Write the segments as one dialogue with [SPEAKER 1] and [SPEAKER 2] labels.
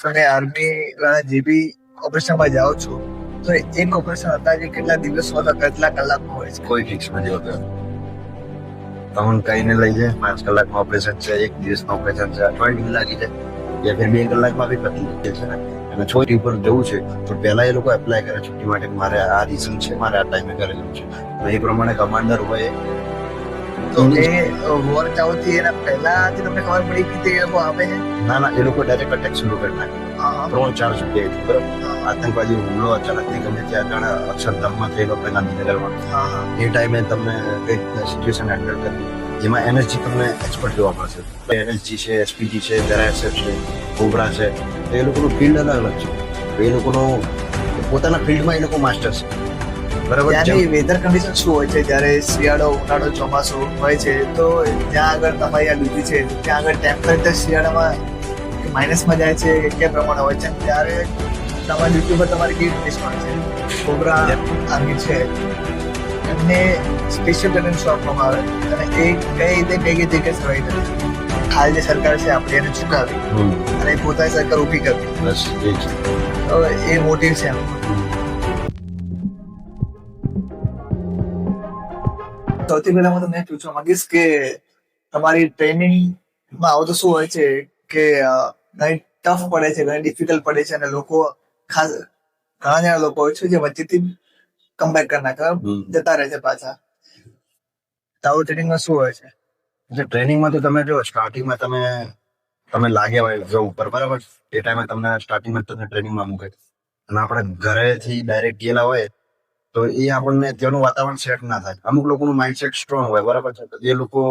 [SPEAKER 1] તમે આર્મી જે બી ઓપરેશનમાં જાઓ છો તો એક ઓપરેશન અંદાજે કેટલા દિવસમાં અથવા કેટલા કલાકમાં હોય છે?
[SPEAKER 2] કોઈ ફિક્સ નથી હોતું. તમને કઈને લઈ જાય 5 કલાકમાં ઓપરેશન છે, 1 દિવસમાં ઓપરેશન છે, અઠવાડિયું લાગી જાય યા ફિર 2 કલાકમાં બી પતી જાય છે ને. અને છોટી ઉપર જવું છે તો પહેલા એ લોકો એપ્લાય કરે છુટ્ટી માટે કે મારે આ રીઝન છે, મારે આ ટાઈમે કરેલું છે, તો એ પ્રમાણે કમાન્ડર હોય.
[SPEAKER 1] તો એ વોર ચાલુ થી એના પહેલાથી તમને ખબર પડી કે તે લોકો આવે છે?
[SPEAKER 2] ના, એ લોકો ડાયરેક્ટ અટેક શરૂ કરી નાખે. 3-4 જગ્યાએ બરાબર. આતંકવાદી હુમલો અચાનકથી ગમે ત્યાં જાણે અક્ષરધામમાં થયેલો પહેલા નગરમાં, એ ટાઈમે તમને કઈક સિચ્યુએશન હેન્ડલ કરવી, એમાં એનએસજી તમને એક્સપર્ટ જોવા મળશે. એનએસજી છે, એસપીજી છે, પેરાએસએફ છે, કોબરા છે, તો એ લોકોનું ફિલ્ડ અલગ અલગ છે. તો એ લોકોનો પોતાના ફિલ્ડમાં એ લોકો માસ્ટર છે. બરાબર.
[SPEAKER 1] ત્યાંની વેધર કન્ડિશન શું હોય છે જ્યારે શિયાળો, ઉનાળો, ચોમાસું હોય છે? તો ત્યાં આગળ તમારી આ ડ્યુટી છે, ત્યાં આગળ ટેમ્પરેચર શિયાળામાં માઇનસમાં જાય છે કે પ્રમાણે હોય છે? ત્યારે તમારી ડ્યુટી પર તમારી કેવી કન્ડિશન હોય છે? કોબરા આર્મી છે એમને સ્પેશિયલ ટ્રેનિંગ આપવામાં આવે અને એ કઈ રીતે કઈ સર્વાઈ કરે છે? હાલ જે સરકાર છે આપણે એને ચૂકાવી અને પોતાની સરકાર ઊભી કરવી,
[SPEAKER 2] બસ એ જ.
[SPEAKER 1] તો એ મોટિવ છે એમનો. સૌથી પહેલા હું તમને પૂછવા માંગીશ કે તમારી ટ્રેનિંગમાં આવું તો શું હોય છે કે ઘણી ટફ પડે છે, ઘણી ડિફિકલ્ટ પડે છે અને લોકો ખાસ ઘણા જણા લોકો હોય છે જે વચ્ચેથી કમબેક કરી નાખે, જતા રહે છે પાછા. તો આવું ટ્રેનિંગમાં શું હોય છે?
[SPEAKER 2] એટલે ટ્રેનિંગમાં તો તમે જો સ્ટાર્ટિંગમાં તમે લાગ્યા હોય જો ઉપર બરાબર, એ ટાઈમે તમને સ્ટાર્ટિંગમાં તમને ટ્રેનિંગમાં મૂકે અને આપણે ઘરેથી ડાયરેક્ટ ગયેલા હોય તો એ આપણને ત્યાંનું વાતાવરણ સેટ ના થાય. અમુક લોકોનું માઇન્ડસેટ સ્ટ્રોંગ હોય બરાબર છે, એ લોકો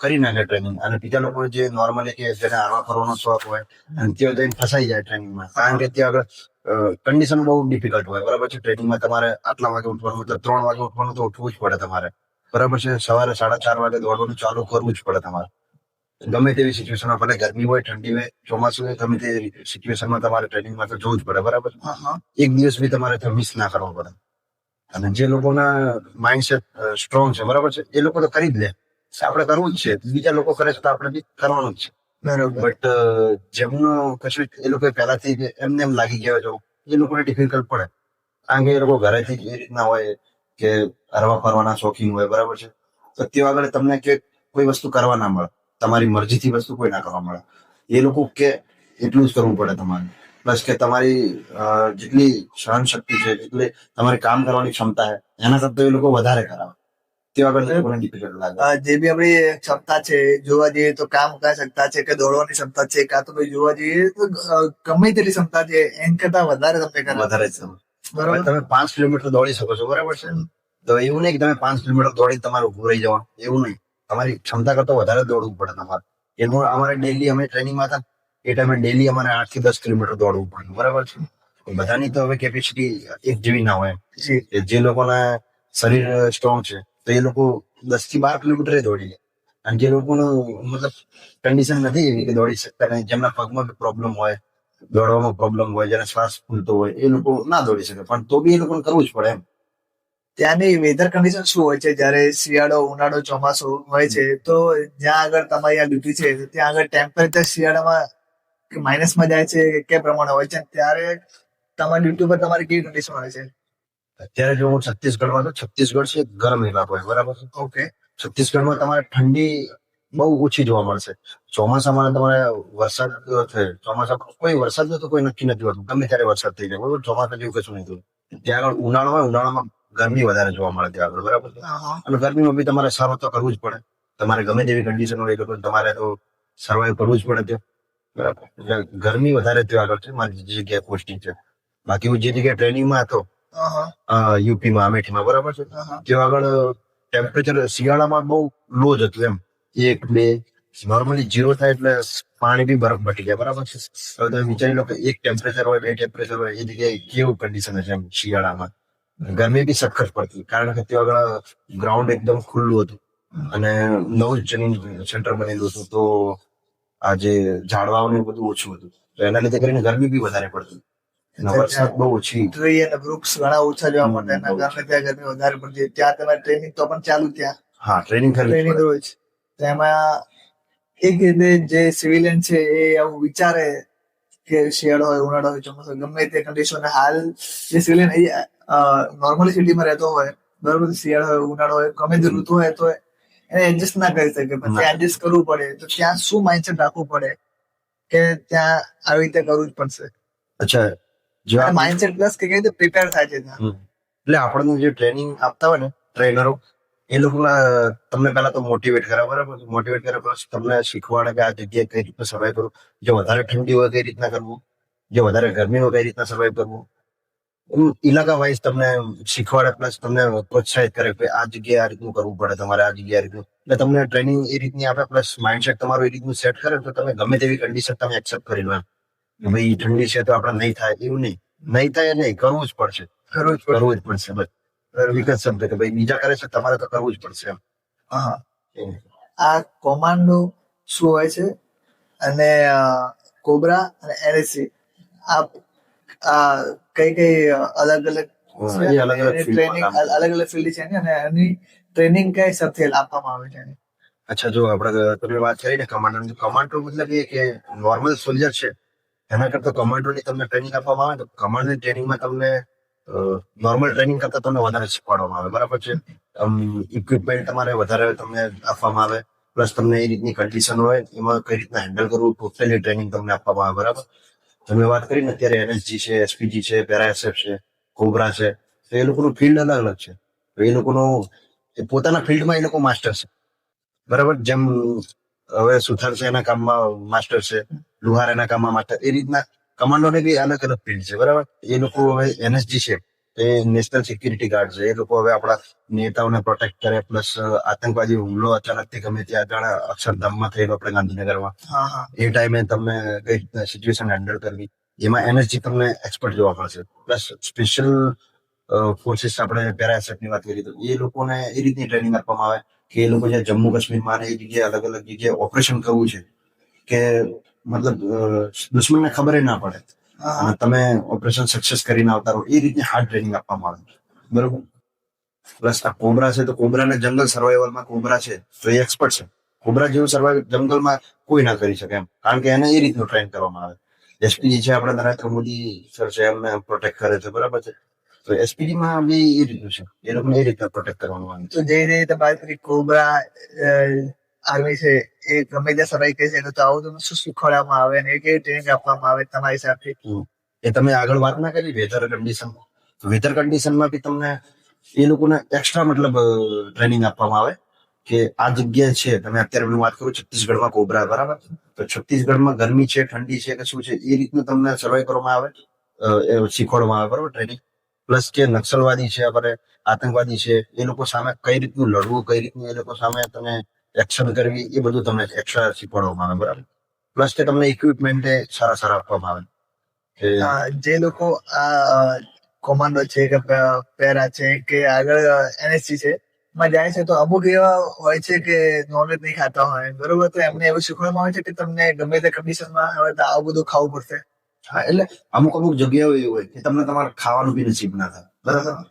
[SPEAKER 2] કરી નાખે ટ્રેનિંગ. અને બીજા લોકો જે નોર્મલી કે જેને હરવા ફરવાનો શોખ હોય અને ત્યાં જઈને ફસાઈ જાય ટ્રેનિંગમાં, કારણ કે ત્યાં આગળ કન્ડિશન બહુ ડિફિકલ્ટ હોય બરાબર છે. ટ્રેનિંગમાં તમારે આટલા વાગે ઉઠવાનું, એટલે 3 વાગે ઉઠવાનું તો ઉઠવું જ પડે તમારે બરાબર છે. સવારે 4:30 વાગે દોડવાનું ચાલુ કરવું જ પડે તમારે. ગમે તેવી સિચ્યુએશનમાં, ભલે ગરમી હોય, ઠંડી હોય, ચોમાસું હોય, ગમે તે સિચ્યુએશનમાં તમારે ટ્રેનિંગમાં તો જવું જ પડે બરાબર. એક દિવસ બી તમારે મિસ ના કરવો પડે. અને જે લોકોના માઇન્ડસેટ સ્ટ્રોંગ છે બરાબર છે, એ લોકો તો કરી જ લે, આપણે કરવું જ છે. બીજા લોકો કરે છે તો આપણે બી કરવાનું જ છે. બટ જેમનું કશું એ લોકો પહેલાથી એમને એમ લાગી ગયા જો, એ લોકોને ડિફિકલ્ટ પડે, કારણ કે એ લોકો ઘરેથી એ રીતના હોય કે હરવા ફરવાના શોખીન હોય બરાબર છે. તો ત્યાં આગળ તમને કે કોઈ વસ્તુ કરવા ના મળે, તમારી મરજીથી વસ્તુ કોઈ ના કરવા મળે. એ લોકો કે એટલું જ કરવું પડે તમારે. પ્લસ કે તમારી જેટલી સહન શક્તિ છે, જેટલી તમારી કામ કરવાની ક્ષમતા છે, એના કરતા એ લોકો વધારે કરાવે. તે આગળ ડિફિકલ્ટ લાગે.
[SPEAKER 1] જે બી આપણી ક્ષમતા છે, જોવા જઈએ તો કામ કરવાની ક્ષમતા છે કે દોડવાની ક્ષમતા છે, કાં તો ભાઈ જોવા જઈએ તો ગમે તેટલી ક્ષમતા છે એમ કરતા વધારે તમને
[SPEAKER 2] વધારે જ બરાબર. તમે 5 કિલોમીટર દોડી શકો છો બરાબર છે, તો એવું નહીં કે તમે 5 કિલોમીટર દોડી તમારે ઉભું રહી જવા, એવું નહીં. તમારી ક્ષમતા કરતા વધારે દોડવું પડે તમારે. એનું અમારે ડેલી, અમે ટ્રેનિંગમાં હતા એ ટાઈમે ડેલી અમારે 8 થી 10 કિલોમીટર દોડવું પડે બરાબર છે. બધાની તો હવે કેપેસિટી એક જેવી ના હોય. જે લોકોના શરીર સ્ટ્રોંગ છે તો એ લોકો 10 થી 12 કિલોમીટર દોડી લે. અને જે લોકોનું મતલબ કન્ડિશન નથી એવી કે દોડી શકતા નહીં, જેમના પગમાં પ્રોબ્લેમ હોય, દોડવામાં પ્રોબ્લેમ હોય, જેને શ્વાસ ફૂલતો હોય, એ લોકો ના દોડી શકે, પણ તો બી એ લોકોને કરવું જ પડે એમ.
[SPEAKER 1] ત્યાંની વેધર કન્ડિશન શું હોય છે જ્યારે શિયાળો, ઉનાળો, ચોમાસું હોય છે? તો જ્યાં આગળ તમારી આ ડ્યુટી છે ત્યાં આગળ ટેમ્પરેચર શિયાળામાં માઇનસમાં જાય છે કે પ્રમાણે હોય છે? ત્યારે તમારી ડ્યુટી પર તમારી કેવી કન્ડિશન હોય છે?
[SPEAKER 2] અત્યારે જો હું છત્તીસગઢમાં, તો છત્તીસગઢ છે ગરમ ઇલાકો હોય બરાબર.
[SPEAKER 1] ઓકે.
[SPEAKER 2] છત્તીસગઢમાં તમારે ઠંડી બહુ ઓછી જોવા મળશે. ચોમાસામાં તમારે વરસાદ છે, ચોમાસામાં કોઈ વરસાદ તો કોઈ નક્કી નથી હોતું, ગમે ત્યારે વરસાદ થઈ જાય બરોબર. ચોમાસા જેવું કશું નહીં થતું. ત્યાં આગળ ઉનાળો હોય, ઉનાળામાં ગરમી વધારે જોવા મળે ત્યાં આગળ બરાબર. અને ગરમીમાં બી તમારે સર્વ તો કરવું જ પડે. તમારે ગમે તેવી કન્ડિશન હોય તો તમારે તો સર્વાઈવ કરવું જ પડે ત્યાં બરાબર. એટલે ગરમી વધારે ત્યાં આગળ છે મારી જે જગ્યાએ પોસ્ટિંગ છે. બાકી હું જે જગ્યાએ ટ્રેનિંગમાં હતો યુપીમાં, અમેઠીમાં બરાબર છે, ત્યાં આગળ ટેમ્પરેચર શિયાળામાં બહુ લો જ હતું એમ, 1-2, નોર્મલી 0 થાય એટલે પાણી બી બરફ બટી જાય બરાબર છે. હવે તમે વિચારી લો કે 1 ટેમ્પરેચર હોય, 2 ટેમ્પરેચર હોય, એ જગ્યાએ કેવું કન્ડિશન હશે એમ શિયાળામાં. ગરમી બી સખત પડતી, કારણ કે ત્યાં આગળ ગ્રાઉન્ડ એકદમ ખુલ્લું હતું અને નવું જ ટ્રેનિંગ સેન્ટર બનેલું હતું, તો આ જે ઝાડવાઓ ને બધું ઓછું હતું, તો એના લીધે કરીને ગરમી બી વધારે પડતી. વરસાદ બહુ ઓછી,
[SPEAKER 1] ટ્રી અને વૃક્ષ ઘણા ઓછા જોવા મળતા, એના કારણે ત્યાં ગરમી વધારે પડતી. ત્યાં તમારી ટ્રેનિંગ તો પણ ચાલુ ત્યાં?
[SPEAKER 2] હા, ટ્રેનિંગ
[SPEAKER 1] રોજ. એમાં એક રીતે જે સિવિલિયન છે એ આવું વિચારે કે શિયાળો હોય ઉનાળો હોય ચોમાસું હોય, ગમે તે કન્ડિશન હાલ જે સિવિલિયન નોર્મલી સિટીમાં રહેતો હોય બરોબર, શિયાળો હોય ઉનાળો હોય ગમે તે ઋતુ હોય તો એને એડજસ્ટ ના કરી શકે, પછી એડજસ્ટ કરવું પડે તો ત્યાં શું માઇન્ડસેટ રાખવું પડે કે ત્યાં આવી રીતે કરવું જ પડશે.
[SPEAKER 2] અચ્છા, જો
[SPEAKER 1] માઇન્ડસેટ પ્લસ કે કેવી રીતે પ્રિપેર થાય છે ત્યાં.
[SPEAKER 2] એટલે આપણને જે ટ્રેનિંગ આપતા હોય ને ટ્રેનરો, એ લોકોના તમને પહેલા તો મોટિવેટ કરે, બરાબર, મોટિવેટ કરે પ્લસ તમને શીખવાડે કે આ જગ્યાએ કઈ રીતના સર્વાઈવ કરવું, જે વધારે ઠંડી હોય કઈ રીતના કરવું, જે વધારે ગરમી હોય કઈ રીતના સર્વાઈવ કરવું, ઇલાકા વાઇઝ તમને શીખવાડે પ્લસ તમને પ્રોત્સાહિત કરે કે આ જગ્યાએ આ રીતનું કરવું પડે તમારે, આ જગ્યાએ આ રીતનું, એટલે તમને ટ્રેનિંગ એ રીતની આપે પ્લસ માઇન્ડસેટ તમારું એ રીતનું સેટ કરે તો તમે ગમે તેવી કન્ડિશન તમે એક્સેપ્ટ કરી લો એમ કે ભાઈ ઠંડી છે તો આપણે નહીં થાય, એવું નહીં થાય, નહીં કરવું જ પડશે, કરવું જ પડશે, બસ એક જ શબ્દ કે ભાઈ બીજા કરે છે તમારે તો કરવું જ પડશે એમ.
[SPEAKER 1] હા, આ કોમાન્ડો શું હોય છે અને કોબરા અને એનએસસી આ કઈ કઈ અલગ અલગ ટ્રેનિંગ અલગ અલગ ફિલ્ડ છે ને, અને એની ટ્રેનિંગ કઈ હિસાબથી આપવામાં આવે છે.
[SPEAKER 2] અચ્છા, જો આપણે તમે વાત કરી ને કમાન્ડો, કમાન્ડો મતલબ એ કે નોર્મલ સોલ્જર છે એના કરતા કમાન્ડોની તમને ટ્રેનિંગ આપવામાં આવે તો કમાન્ડોની ટ્રેનિંગમાં તમને નોર્મલ ટ્રેનિંગ કરતા તમને વધારે શીખવાડવામાં આવે, બરાબર છે. ઇક્વિપમેન્ટ તમારે વધારે તમને આપવામાં આવે પ્લસ તમને એ રીતની કન્ડિશન હોય એમાં કઈ રીતના હેન્ડલ કરવું ટોટલી ટ્રેનિંગ તમને આપવામાં આવે, બરાબર. તમે વાત કરીને અત્યારે એનએસજી છે, એસપીજી છે, પેરાએસએફ છે, કોબરા છે, તો એ લોકોનું ફિલ્ડ અલગ અલગ છે, તો એ લોકોનો પોતાના ફિલ્ડમાં એ લોકો માસ્ટર છે, બરાબર. જેમ હવે સુથાર છે એના કામમાં માસ્ટર છે, લુહાર એના કામમાં માસ્ટર, એ રીતના કમાન્ડોને બી અલગ અલગ ફિલ્ડ છે, બરાબર. એ લોકો હવે એનએસજી છે એ નેશનલ સિક્યુરિટી ગાર્ડ છે, એ લોકો હવે આપણા નેતાઓને પ્રોટેક્ટ કરે પ્લસ આતંકવાદી હુમલો અચાનકથી ગમે ત્યાં જાણે અક્ષરધામમાં થયેલો આપણે ગાંધીનગરમાં, એ ટાઈમે તમને કઈ રીતના સિચ્યુએશન હેન્ડલ કરવી એમાં એનએસજી તમને એક્સપર્ટ જોવા મળશે. પ્લસ સ્પેશિયલ ફોર્સિસ આપણે પેરાએસએફની વાત કરી તો એ લોકોને એ રીતની ટ્રેનિંગ આપવામાં આવે કે એ લોકો જે જમ્મુ કાશ્મીરમાં એ જગ્યાએ અલગ અલગ જગ્યાએ ઓપરેશન કરવું છે કે મતલબ દુશ્મનને ખબર ના પડે અને તમે ઓપરેશન સક્સેસ કરીને આવતા રહો, એ રીતની હાર્ડ ટ્રેનિંગ આપવામાં આવે, બરોબર. પ્લસ આ કોબરા છે તો કોબરાને જંગલ સર્વાઈવલમાં કોબરા છે તો એ એક્સપર્ટ છે, કોબરા જેવું સર્વાઈવ જંગલમાં કોઈ ના કરી શકે એમ, કારણ કે એને એ રીતનું ટ્રેન કરવામાં આવે. એસપીજી છે આપણા નરેન્દ્ર મોદી સર છે, એમને પ્રોટેક્ટ કરે છે, બરાબર છે. તો એસપીજી માં બી એ રીતનું છે, એ લોકોને એ રીતના પ્રોટેક્ટ કરવામાં આવે.
[SPEAKER 1] તો જે રીતે વાત કરી કોબરા આર્મી છે એ ગમે ત્યાં સર્વાઈવ કરી શકે, તો આવું તમને શું શીખવાડવામાં આવે અને કેવી ટ્રેનિંગ આપવામાં આવે તમારા હિસાબથી?
[SPEAKER 2] એ તમે આગળ વાત ના કરી વેધર કન્ડિશન, વેધર કન્ડિશનમાં બી તમને એ લોકોને એક્સ્ટ્રા મતલબ ટ્રેનિંગ આપવામાં આવે કે આ જગ્યાએ છે, તમે અત્યારે હું વાત કરું છત્તીસગઢમાં કોબરા, બરાબર, તો છત્તીસગઢમાં ગરમી છે, ઠંડી છે કે શું છે, એ રીતનું તમને સર્વાઈવ કરવામાં આવે, શીખવાડવામાં આવે, બરાબર, ટ્રેનિંગ. પ્લસ કે નક્સલવાદી છે આપણે આતંકવાદી છે એ લોકો સામે કઈ રીતનું લડવું, કઈ રીતનું એ લોકો સામે તમે એક્શન કરવી, એ બધું તમને એક્સ્ટ્રા શીખવાડવામાં આવે, બરાબર. પ્લસ કે તમને ઇક્વિપમેન્ટ સારા આપવામાં આવે.
[SPEAKER 1] જે લોકો આ કોમાન્ડો છે કે પેરા છે કે આગળ એનએસજી છે માં જાય છે તો અમુક એવા હોય છે કે નોનવેજ નહીં ખાતા હોય, બરોબર, તો એમને એવું શીખવામાં આવે છે કે તમને ગમે તે કન્ડિશનમાં હવે તો આવું બધું ખાવું પડશે.
[SPEAKER 2] હા, એટલે અમુક જગ્યાઓ એવી હોય કે તમને તમારે ખાવાનું બી નસીબ ના થાય, બરાબર.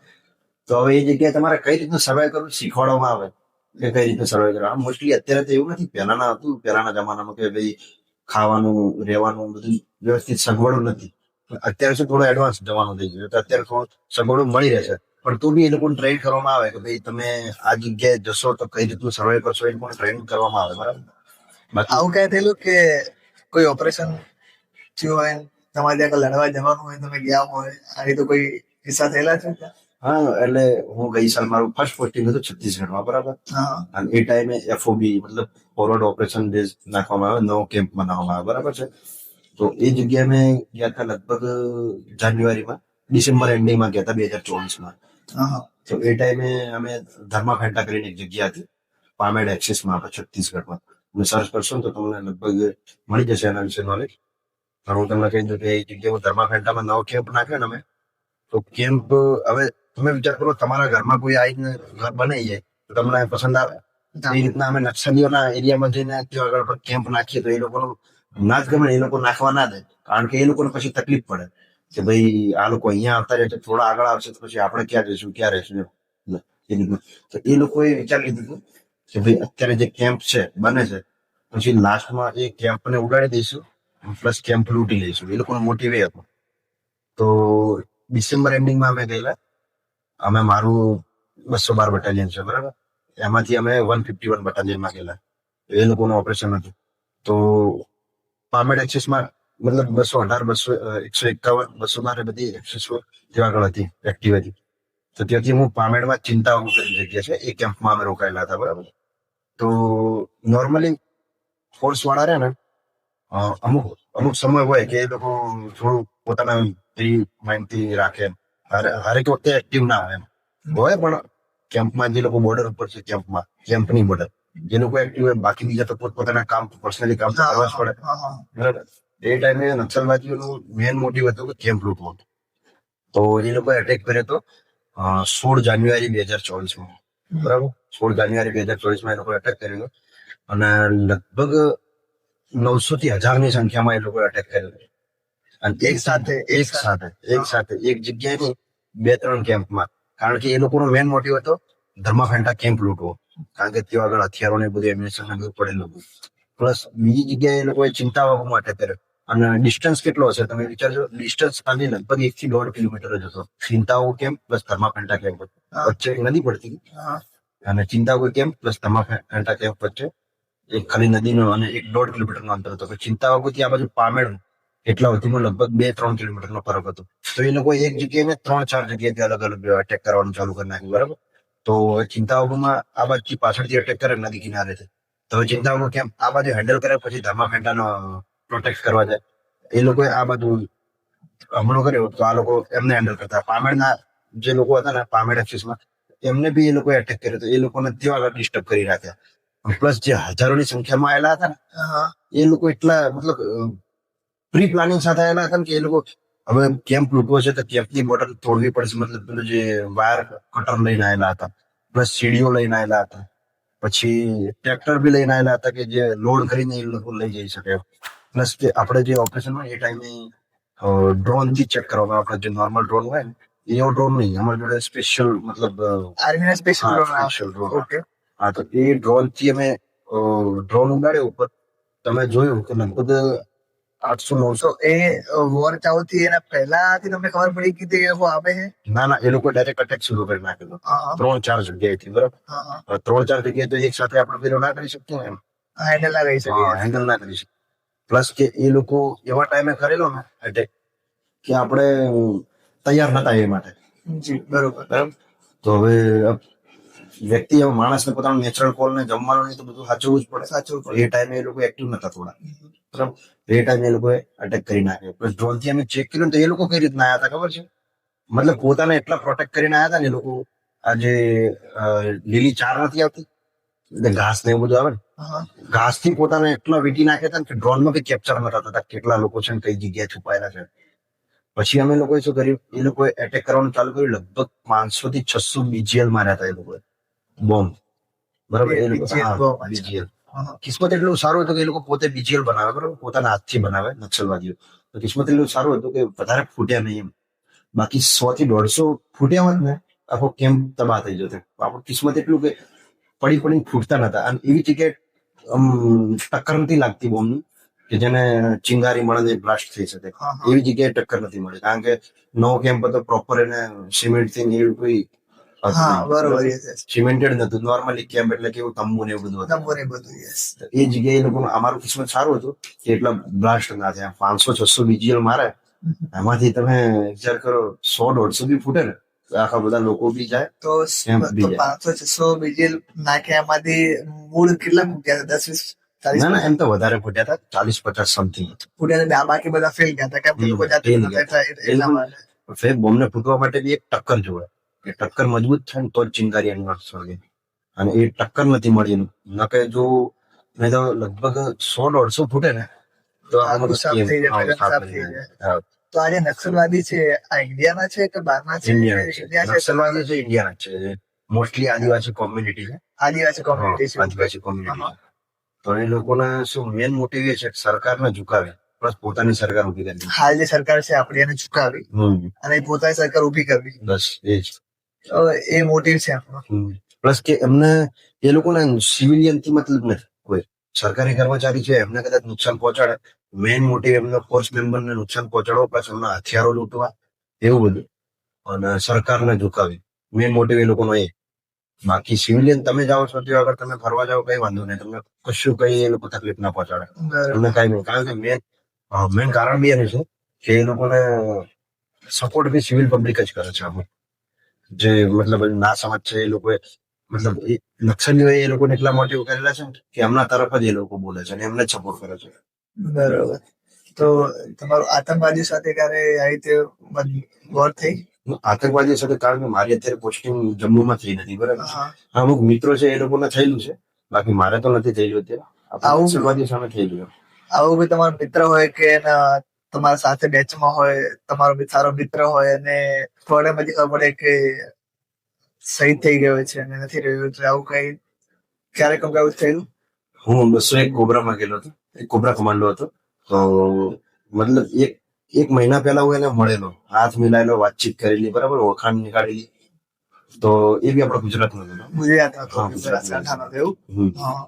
[SPEAKER 2] તો હવે એ જગ્યાએ તમારે કઈ રીતનું સર્વાઈવ કરવું શીખવાડવામાં આવે કે કઈ રીતનું સર્વાઈવ કરવા. મોસ્ટલી અત્યારે તો એવું નથી, પહેલાના હતું, પહેલાના જમાનામાં કે ભાઈ ખાવાનું રહેવાનું બધું વ્યવસ્થિત સગવડો નથી. અત્યારે શું થોડું એડવાન્સ જવાનું થઈ ગયું, તો અત્યારે થોડું સગવડો મળી રહેશે, પણ તો બી એ લોકોને ટ્રેન કરવામાં આવે કે ભાઈ તમે આ જગ્યાએ જશો તો કઈ રીતનું સર્વાઈવ કરશો, એ લોકોને ટ્રેન કરવામાં આવે, બરાબર.
[SPEAKER 1] આવું કઈ થયેલું કે કોઈ ઓપરેશન થયું હોય તમારે ત્યાં લડવા જવાનું હોય, તમે ગયા હોય, આ રીતે કોઈ કિસ્સા થયેલા છે?
[SPEAKER 2] હા, એટલે હું ગઈ સાલ મારું ફર્સ્ટ પોસ્ટિંગ હતું છત્તીસગઢમાં, બરાબર, અને એ ટાઈમે એફઓબી મતલબ ફોરવર્ડ ઓપરેશન બેઝ નાખવામાં આવે, નવો કેમ્પ બનાવવામાં આવે, બરાબર છે. તો એ જગ્યાએ મેં ગયા હતા લગભગ જાન્યુઆરીમાં, ડિસેમ્બર એન્ડિંગમાં ગયા હતા 2024માં. તો એ ટાઈમે અમે ધર્માફેંટા કરીને એક જગ્યા હતી પામેડ એક્સિસમાં આપણે છત્તીસગઢમાં, તમે સર્ચ કરશો ને તો તમને લગભગ મળી જશે એના વિશે નોલેજ. પણ હું તમને કહી દઉં કે એ જગ્યાએ ધર્માફેંટામાં નવો કેમ્પ નાખ્યો ને અમે, તો કેમ્પ હવે તમે વિચાર કરો તમારા ઘરમાં કોઈ આવીને ઘર બનાવી જાય તો તમને પસંદ આવે, એ રીતના અમે નક્સલીઓના એરિયામાં જઈને ત્યાં આગળ કેમ્પ નાખીએ તો એ લોકોનું ના જ ગમે, એ લોકો નાખવા ના દે, કારણ કે એ લોકોને પછી તકલીફ પડે કે ભાઈ આ લોકો અહીંયા આવતા રહે છે, થોડા આગળ આવશે તો પછી આપણે ક્યાં જઈશું, ક્યાં રહીશું, એ રીતનું. તો એ લોકોએ વિચારી લીધું કે ભાઈ અત્યારે જે કેમ્પ છે બને છે પછી લાસ્ટમાં એ કેમ્પને ઉડાડી દઈશું પ્લસ કેમ્પ લૂંટી લઈશું, એ લોકોનો મોટિવ એ હતો. તો ડિસેમ્બર એન્ડિંગમાં અમે ગયેલા. અમે મારું 212 બટાલિયન છે બરાબર, એમાંથી અમે 151 બટાલિયનમાં ગયેલા. એ લોકોનું ઓપરેશન હતું. તો પામેડ એક્સિસમાં મતલબ 218, 151, 212 બધી એક્સિસો ત્યાં આગળ હતી, એક્ટિવ હતી. તો ત્યાંથી હું પામેડમાં ચિંતા કરી જગ્યા છે, એ કેમ્પમાં અમે રોકાયેલા હતા બરાબર. તો નોર્મલી ફોર્સ વાળા રહે ને, અમુક અમુક સમય હોય કે એ લોકો થોડું પોતાના ફ્રી માઇન્ડથી રાખે, હરેક વખતે એક્ટિવ ના હોય એમ હોય. પણ કેમ્પમાં જે લોકો બોર્ડર ઉપર છે, કેમ્પની બોર્ડર જે લોકો એક્ટિવ હોય, બાકી બીજા તો પોતાના કામ, પર્સનલી કામ કરવા જ પડે બરાબર. એ ટાઈમે નક્સલવાદીઓનું મેઇન મોટિવ હતું કે કેમ્પ લૂંટવાનું. તો એ લોકોએ અટેક કર્યો હતો 16 જાન્યુઆરી 2024 બરાબર. 16 જાન્યુઆરી 2024 એ લોકોએ અટેક કર્યો, અને લગભગ 900 થી 1000 ની સંખ્યામાં એ લોકોએ અટેક કર્યો. અને એક સાથે એક જગ્યાએ 2-3 કેમ્પમાં. કારણ કે એ લોકોનો મેઇન મોટિવ હતો ધર્માફેન્ટા કેમ્પ લૂંટવો, કારણ કે ત્યાં આગળ હથિયારો ને બધું એમ્યુનિશન પડેલું હતું. પ્લસ બીજી જગ્યાએ એ લોકોએ ચિંતાવાગોમાં અટેક કર્યો. અને ડિસ્ટન્સ કેટલો હશે તમે વિચારજો, ડિસ્ટન્સ ખાલી લગભગ 1 થી 1.5 કિલોમીટર જ હતો. ચિંતાઓ કેમ્પ પ્લસ ધર્માફેન્ટા કેમ્પ વચ્ચે નદી પડતી, અને ચિંતાઓ કેમ્પ પ્લસ ધર્માફેન્ટા કેમ્પ વચ્ચે એક ખાલી નદીનો અને 1-1.5 કિલોમીટરનો અંતર હતો. ચિંતાવાગો થી આ બાજુ પામેડ એટલા સુધીમાં લગભગ 2-3 કિલોમીટરનો ફરક હતો. તો એ લોકો એક જગ્યાએ 3-4 જગ્યાએથી અલગ અલગ અટેક કરવાનું ચાલુ કરી નાખ્યું બરાબર. તો ચિંતાવાગોમાં આ બાજુથી પાછળથી અટેક કરે નદી કિનારેથી. તો ચિંતાવાગો કેમ્પ આ બાજુ હેન્ડલ કરે, પછી ધર્માફેન્ટાનો પ્રોટેક્ટ કરવા જાય. એ લોકોએ આ બાજુ હમણો કર્યો તો આ લોકો એમને હેન્ડલ કરતા. પામેડના જે લોકો હતા ને, પામેડ એક્સિસમાં, એમને બી એ લોકોએ અટેક કર્યો, તો એ લોકોને ત્યાં આગળ ડિસ્ટર્બ કરી રાખ્યા. પ્લસ જે હજારોની સંખ્યામાં આવેલા હતા ને, એ લોકો એટલા મતલબ પ્રી પ્લાનિંગ સાથે આવેલા હતા કે એ લોકો હવે કેમ્પ લૂંટવો છે તો કેમ્પની બોર્ડર તોડવી પડશે. મતલબ પેલું જે વાયર કટર લઈને આવેલા હતા, પ્લસ સીડીઓ લઈને આવેલા હતા, પછી ટ્રેક્ટર બી લઈને આવેલા હતા કે જે લોડ કરીને એ લોકો લઈ જઈ શકે. પ્લસ કે આપણે જે ઓપરેશન હોય એ ટાઈમે ડ્રોન થી ચેક કરવામાં, આપણે જે નોર્મલ ડ્રોન હોય ને એવો ડ્રોન નહીં, અમારી જોડે સ્પેશિયલ મતલબ
[SPEAKER 1] આર્મીના સ્પેશિયલ
[SPEAKER 2] ડ્રોન.
[SPEAKER 1] ઓકે.
[SPEAKER 2] હા, તો એ ડ્રોન થી અમે ડ્રોન ઉડાડ્યો ઉપર. તમે જોયું કે લગભગ 800-900.
[SPEAKER 1] એ વોર ચાલુ થી એના પહેલાથી તમને ખબર પડી કે તે લોકો આવે છે?
[SPEAKER 2] ના, એ લોકો ડાયરેક્ટ અટેક શરૂ કરી નાખેલો 3-4 જગ્યાએથી બરાબર. 3-4 જગ્યાએ તો એક સાથે આપણે પેલો ના કરી શકીએ એમ,
[SPEAKER 1] હેન્ડલ ના કરી શકીએ.
[SPEAKER 2] હેન્ડલ ના કરી શકીએ. પ્લસ કે એ લોકો એવા ટાઈમે કરેલો ને અટેક કે આપણે તૈયાર નતા એ માટે.
[SPEAKER 1] જી બરોબર.
[SPEAKER 2] તો હવે વ્યક્તિ માણસને પોતાનો નેચરલ કોલ ને જમવાનું નહીં તો બધું સાચવવું જ પડે. એ ટાઈમે એ લોકો એક્ટિવ નતા થોડા બરાબર. એ ટાઈમે એ લોકોએ અટેક કરી નાખ્યો. પ્લસ ડ્રોન થી અમે ચેક કર્યું તો એ લોકો કઈ રીતના આવ્યા હતા ખબર છે? મતલબ પોતાને એટલા પ્રોટેક્ટ કરીને આવ્યા હતા ને એ લોકો. આ જે લીલી ચાર નથી આવતી, ઘાસ ને એવું બધું આવે ને, ઘાસ થી પોતાને એટલા વીટી નાખ્યા હતા કે ડ્રોનમાં બી કેપ્ચર નતા થતા કેટલા લોકો છે ને કઈ જગ્યાએ છુપાયેલા છે. પછી અમે લોકોએ શું કર્યું, એ લોકોએ એટેક કરવાનું ચાલુ કર્યું. લગભગ 500 થી 600 બીજીએલ માર્યા હતા એ લોકોએ, બોમ્બ બરાબર. એ લોકો બીજીએલ કિસ્મત એટલું સારું હતું કે એ લોકો પોતે બીજીએલ બનાવે બરાબર, પોતાના હાથથી બનાવે નક્સલવાદીઓ. તો કિસ્મત એટલું સારું હતું કે વધારે ફૂટ્યા નહીં એમ. બાકી 100 થી 150 ફૂટ્યા હોત ને આખો કેમ્પ તબાહ થઈ જતો. આપણું કિસ્મત એટલું કે પડીને ફૂટતા નતા. અને એવી જગ્યાએ ટક્કર નથી લાગતી બોમ્બની કે જેને ચિંગારી મળે બ્લાસ્ટ થઈ શકે. એવી જગ્યાએ ટક્કર નથી મળી, કારણ કે નવો કેમ્પ હતો પ્રોપર, એને સિમેન્ટ થી એવું કોઈ સિમેન્ટેડ નતું. નોર્મલી કેમ્પ એટલે કેવું તંબુ ને એવું બધું હતું. એ જગ્યાએ એ લોકો અમારું કિસ્મત સારું હતું કે એટલા બ્લાસ્ટ ના થયા. 500-600 બીજીએલ મારે, એમાંથી તમે વિચાર કરો 100-150 બી ફૂટે ને આખા બધા લોકો બી જાય. તો
[SPEAKER 1] 500-600 બીજીએલ નાખ્યા, એમાંથી મૂળ કેટલા ફૂટ્યા હતા? 10-20?
[SPEAKER 2] ના, એમ તો વધારે ફૂટ્યા હતા, 40-50 સમથિંગ
[SPEAKER 1] ફૂટ્યા હતા. બાકી બધા ફેલ ગયા હતા કેમ કે લોકો જાતે
[SPEAKER 2] બોમ્બને ફૂટવા માટે બી એક ટક્કર જોવે. એ ટક્કર મજબૂત થાય ને તો જ ચિંગારી એનું સળગે. અને એ ટક્કર નથી મળી. નકે જો નહીં તો લગભગ 100-150 ફૂટે ને તો
[SPEAKER 1] તો આ જે નક્સલવાદી છે આ ઇન્ડિયાના છે કે બહારના છે?
[SPEAKER 2] નક્સલવાદી છે ઇન્ડિયાના છે, મોસ્ટલી આદિવાસી કોમ્યુનિટી છે.
[SPEAKER 1] આદિવાસી કોમ્યુનિટી.
[SPEAKER 2] તો એ લોકોના શું મેન મોટિવ એ છે સરકારને ઝુકાવે, પ્લસ પોતાની સરકાર ઉભી કરવી.
[SPEAKER 1] હાલ જે સરકાર છે આપણી એને ઝુકાવી અને પોતાની સરકાર ઉભી કરવી,
[SPEAKER 2] બસ એ જ
[SPEAKER 1] એ મોટિવ છે.
[SPEAKER 2] પ્લસ કે એમને એ લોકોને સિવિલિયન થી મતલબ નથી. કોઈ સરકારી કર્મચારી છે એમને કદાચ નુકસાન પહોંચાડે મેઇન મોટિવ એમનો ફોર્સ મેમ્બરને નુકસાન પહોંચાડવો, પ્લસ એમના હથિયારો લૂંટવા, એવું બધું. અને સરકારને ઝુકાવી, મેઇન મોટિવ એ લોકોનો એ. બાકી સિવિલિયન તમે જાઓ છો ત્યાં આગળ તમે ફરવા જાઓ કઈ વાંધો નહીં, તમને કશું કઈ એ લોકો તકલીફ ના પહોંચાડે, તમને કઈ નહીં. કારણ કે મેઇન કારણ બી એનું છે કે એ લોકોને સપોર્ટ બી સિવિલ પબ્લિક જ કરે છે. અમુક જે મતલબ ના સમજ છે એ લોકો, મતલબ નક્સલીઓ એ લોકોને એટલા મોટિવ કરેલા છે કે એમના તરફ જ એ લોકો બોલે છે અને એમને જ સપોર્ટ કરે છે.
[SPEAKER 1] બરોબર. તો તમારું આતંકવાદી સાથે ક્યારે આ રીતે વોર થઈ?
[SPEAKER 2] આતંકવાદી સાથે કારણ કે મારી અત્યારે પોસ્ટિંગ જમ્મુમાં થઈ નથી, બરાબર.
[SPEAKER 1] હા.
[SPEAKER 2] અમુક મિત્રો છે એ લોકોને થયેલું છે, બાકી મારે તો નથી થયેલું અત્યારે.
[SPEAKER 1] આવું-
[SPEAKER 2] આતંકવાદી સામે થયેલું.
[SPEAKER 1] આવું કોઈ તમારો મિત્ર હોય કે તમારા સાથે બેચમાં હોય, તમારો સારો મિત્ર હોય અને થોડે પછી ખબર પડે કે શહીદ થઈ ગયો છે અને નથી રહ્યો, તો આવું કઈ ક્યારે કમ આવું થયેલું?
[SPEAKER 2] હું 201 કોબરામાં ગયેલો હતો, એક કોબરા કમાન્ડો હતો. તો મતલબ એક મહિના પહેલા હું એને મળેલો, હાથ મિલાયેલો, વાતચીત કરેલી, બરાબર, ઓળખાણ નીકાળેલી. તો એ બી આપણા ગુજરાતનો હતો.
[SPEAKER 1] ગુજરાત હતો.
[SPEAKER 2] હા, ગુજરાતનો
[SPEAKER 1] બનાસકાંઠાનો હતો એવું?
[SPEAKER 2] હમ.
[SPEAKER 1] હા,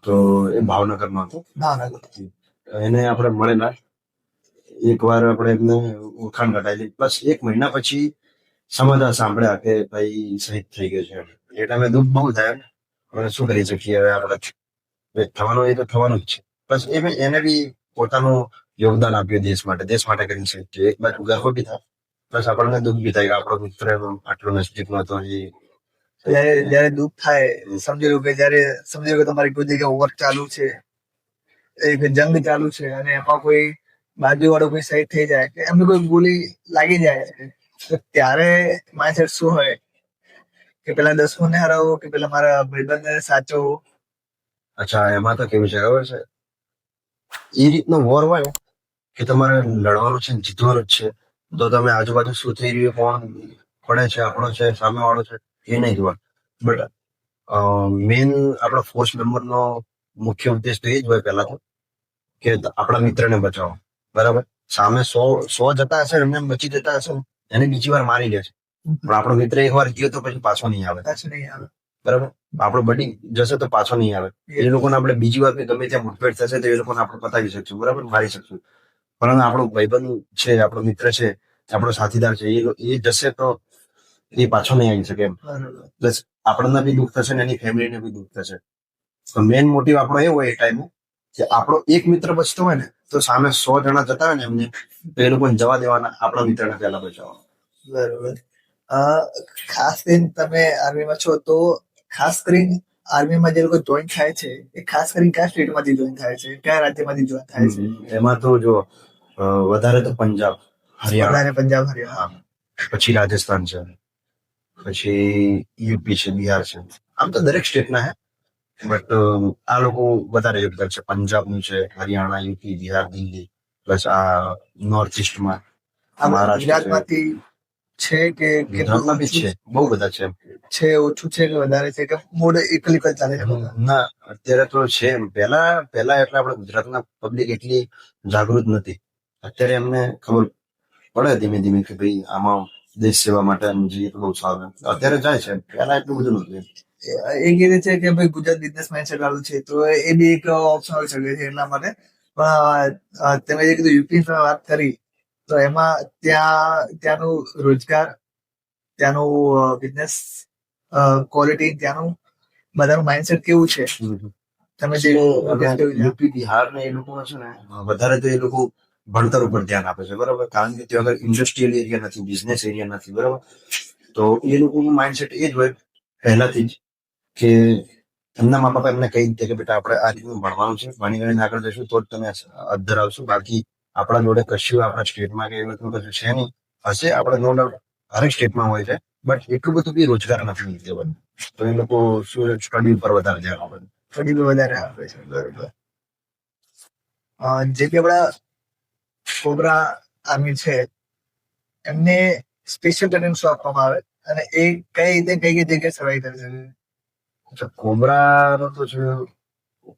[SPEAKER 2] તો એ ભાવનગરનો હતો.
[SPEAKER 1] ભાવનગર.
[SPEAKER 2] એને આપણે મળેલા, એક વાર આપણે એમને ઓળખાણ કઢાયેલી, પ્લસ એક મહિના પછી સમાચાર સાંભળ્યા કે ભાઈ શહીદ થઈ ગયો છે. એ ટાઈમે દુઃખ બહુ થાય. હવે શું કરી શકીએ, હવે આપણે થવાનું એ તો થવાનું જ છે. પ્લસ એને બી પોતાનું યોગદાન આપ્યું દેશ માટે કરી શકીએ. એક બાજુ ગર્વ બી થાય, પ્લસ આપણને દુઃખ બી થાય કે આપણો મિત્ર આટલો નજીકનો હતો.
[SPEAKER 1] જયારે દુઃખ થાય, સમજી લો કે તમારી કોઈ જગ્યાએ વોર ચાલુ છે, એક જંગ ચાલુ છે અને એમાં કોઈ બાજુ વાળો કોઈ શહીદ થઈ જાય કે એમને કોઈ ગોળી લાગી જાય, તો ત્યારે માઇન્ડસેટ શું હોય કે પેલા દુશ્મનને હરાવો કે પેલા મારા ભાઈબંધને સાચવવો?
[SPEAKER 2] અચ્છા, એમાં તો કેવું છે ખબર છે, એ રીતનો વોર હોય કે તમારે લડવાનું છે, જીતવાનું જ છે. તો તમે આજુબાજુ શું થઈ રહ્યું, કોણ પડે છે, આપણો છે, સામે વાળો છે, એ નહીં જોવા. બટ મેઇન આપણા ફોર્સ મેમ્બરનો મુખ્ય ઉદ્દેશ તો એ જ હોય પહેલા તો કે આપણા મિત્રને બચાવો, બરાબર. સામે 100 જતા હશે, એમને બચી જતા હશે, એને બીજી વાર મારી લે છે. પણ આપણો મિત્ર એક વાર ગયો તો પછી પાછો નહીં આવે, બરાબર. આપણો બડી જશે તો પાછો નહીં આવે. એ લોકોને આપણે બીજી વાર ગમે ત્યાં મુઠભેડ થશે તો એ લોકોને આપણે પતાવી શકશું, બરાબર, મારી શકશું. પરંતુ આપણો ભાઈબંધ છે, આપણો મિત્ર છે, આપણો સાથીદાર છે, એ જશે તો એ પાછો નહીં આવી શકે એમ. પ્લસ આપણને બી દુઃખ થશે ને એની ફેમિલીને બી દુઃખ થશે. તો મેઇન મોટિવ આપણો એ હોય એ ટાઈમે કે આપણો એક મિત્ર બચતો હોય ને તો સામે 100 જણા જતા હોય ને એમને, તો એ લોકોને જવા દેવાના, આપણા મિત્રને પહેલા બચાવવા.
[SPEAKER 1] બરોબર. ખાસ કરીને તમે આર્મીમાં છો, તો ખાસ કરીને આર્મીમાં જે લોકો જોઈન થાય છે એ ખાસ કરીને કયા સ્ટેટમાંથી જોઈન થાય છે, કયા રાજ્યમાંથી જોઈન થાય છે?
[SPEAKER 2] એમાં તો જો વધારે તો પંજાબ, હરિયાણા,
[SPEAKER 1] પંજાબ, હરિયાણા,
[SPEAKER 2] પછી રાજસ્થાન છે, પછી યુપી છે, બિહાર છે. આમ તો દરેક સ્ટેટના હે, બટ આ લોકો વધારે યોગદાન છે. પંજાબનું છે, હરિયાણા, યુપી, બિહાર, દિલ્હી, પ્લસ આ નોર્થ ઇસ્ટમાં
[SPEAKER 1] ગુજરાતમાંથી છે કે
[SPEAKER 2] ગુજરાતમાં બી છે, બહુ બધા છે.
[SPEAKER 1] ઓછું છે કે વધારે છે કે મોડ એકલી ચાલે છે?
[SPEAKER 2] ના, અત્યારે તો છે. પહેલા એટલે આપણે ગુજરાતના પબ્લિક એટલી જાગૃત નથી. અત્યારે એમને ખબર પડે ધીમે ધીમે કે ભાઈ આમાં દેશ સેવા માટે જઈએ તો બહુ સારું. અત્યારે જાય છે, પહેલા એટલું બધું નતું.
[SPEAKER 1] એ કીધે છે કે ભાઈ ગુજરાત બિઝનેસ માઇન્ડસેટ વાળું છે, તો એ બી એક ઓપ્શન હોઈ શકે છે એટલા માટે. પણ તમે જે કીધું યુપી વાત કરી, તો એમાં ત્યાંનું રોજગાર, ત્યાંનું બિઝનેસ ક્વોલિટી, ત્યાંનું બધાનું માઇન્ડસેટ કેવું છે? તમે જે
[SPEAKER 2] યુપી, બિહાર ને એ લોકો છે ને, વધારે તો એ લોકો ભણતર ઉપર ધ્યાન આપે છે, બરાબર. કારણ કે ત્યાં આગળ ઇન્ડસ્ટ્રીયલ એરિયા નથી, બિઝનેસ એરિયા નથી, બરાબર. તો એ લોકોનું માઇન્ડસેટ એ જ હોય પહેલાથી જ કે એમના મા બાપ એમને કહી દે કે બેટા આપણે આ રીતનું ભણવાનું છે, ભણી ગણીને આગળ જશું તો જ તમે અદ્ધર આવશું. બાકી આપણા જોડે કશું આપણા સ્ટેટમાં કે એ બધું કશું છે નહીં. હશે આપણે નો ડાઉટ હરેક સ્ટેટમાં હોય છે, બટ એટલું બધું બી રોજગાર નથી મળતો. તો એ લોકો શું સ્ટડી ઉપર વધારે ધ્યાન આપે,
[SPEAKER 1] સ્ટડી પર વધારે આપે છે, બરોબર. જે બી આપણા કોબરા આર્મી છે એમને સ્પેશિયલ ટ્રેનિંગ શું આપવામાં આવે અને એ કઈ રીતે કઈ જગ્યાએ સર્વાઈવ કરી શકે?
[SPEAKER 2] કોબરાનો તો છે,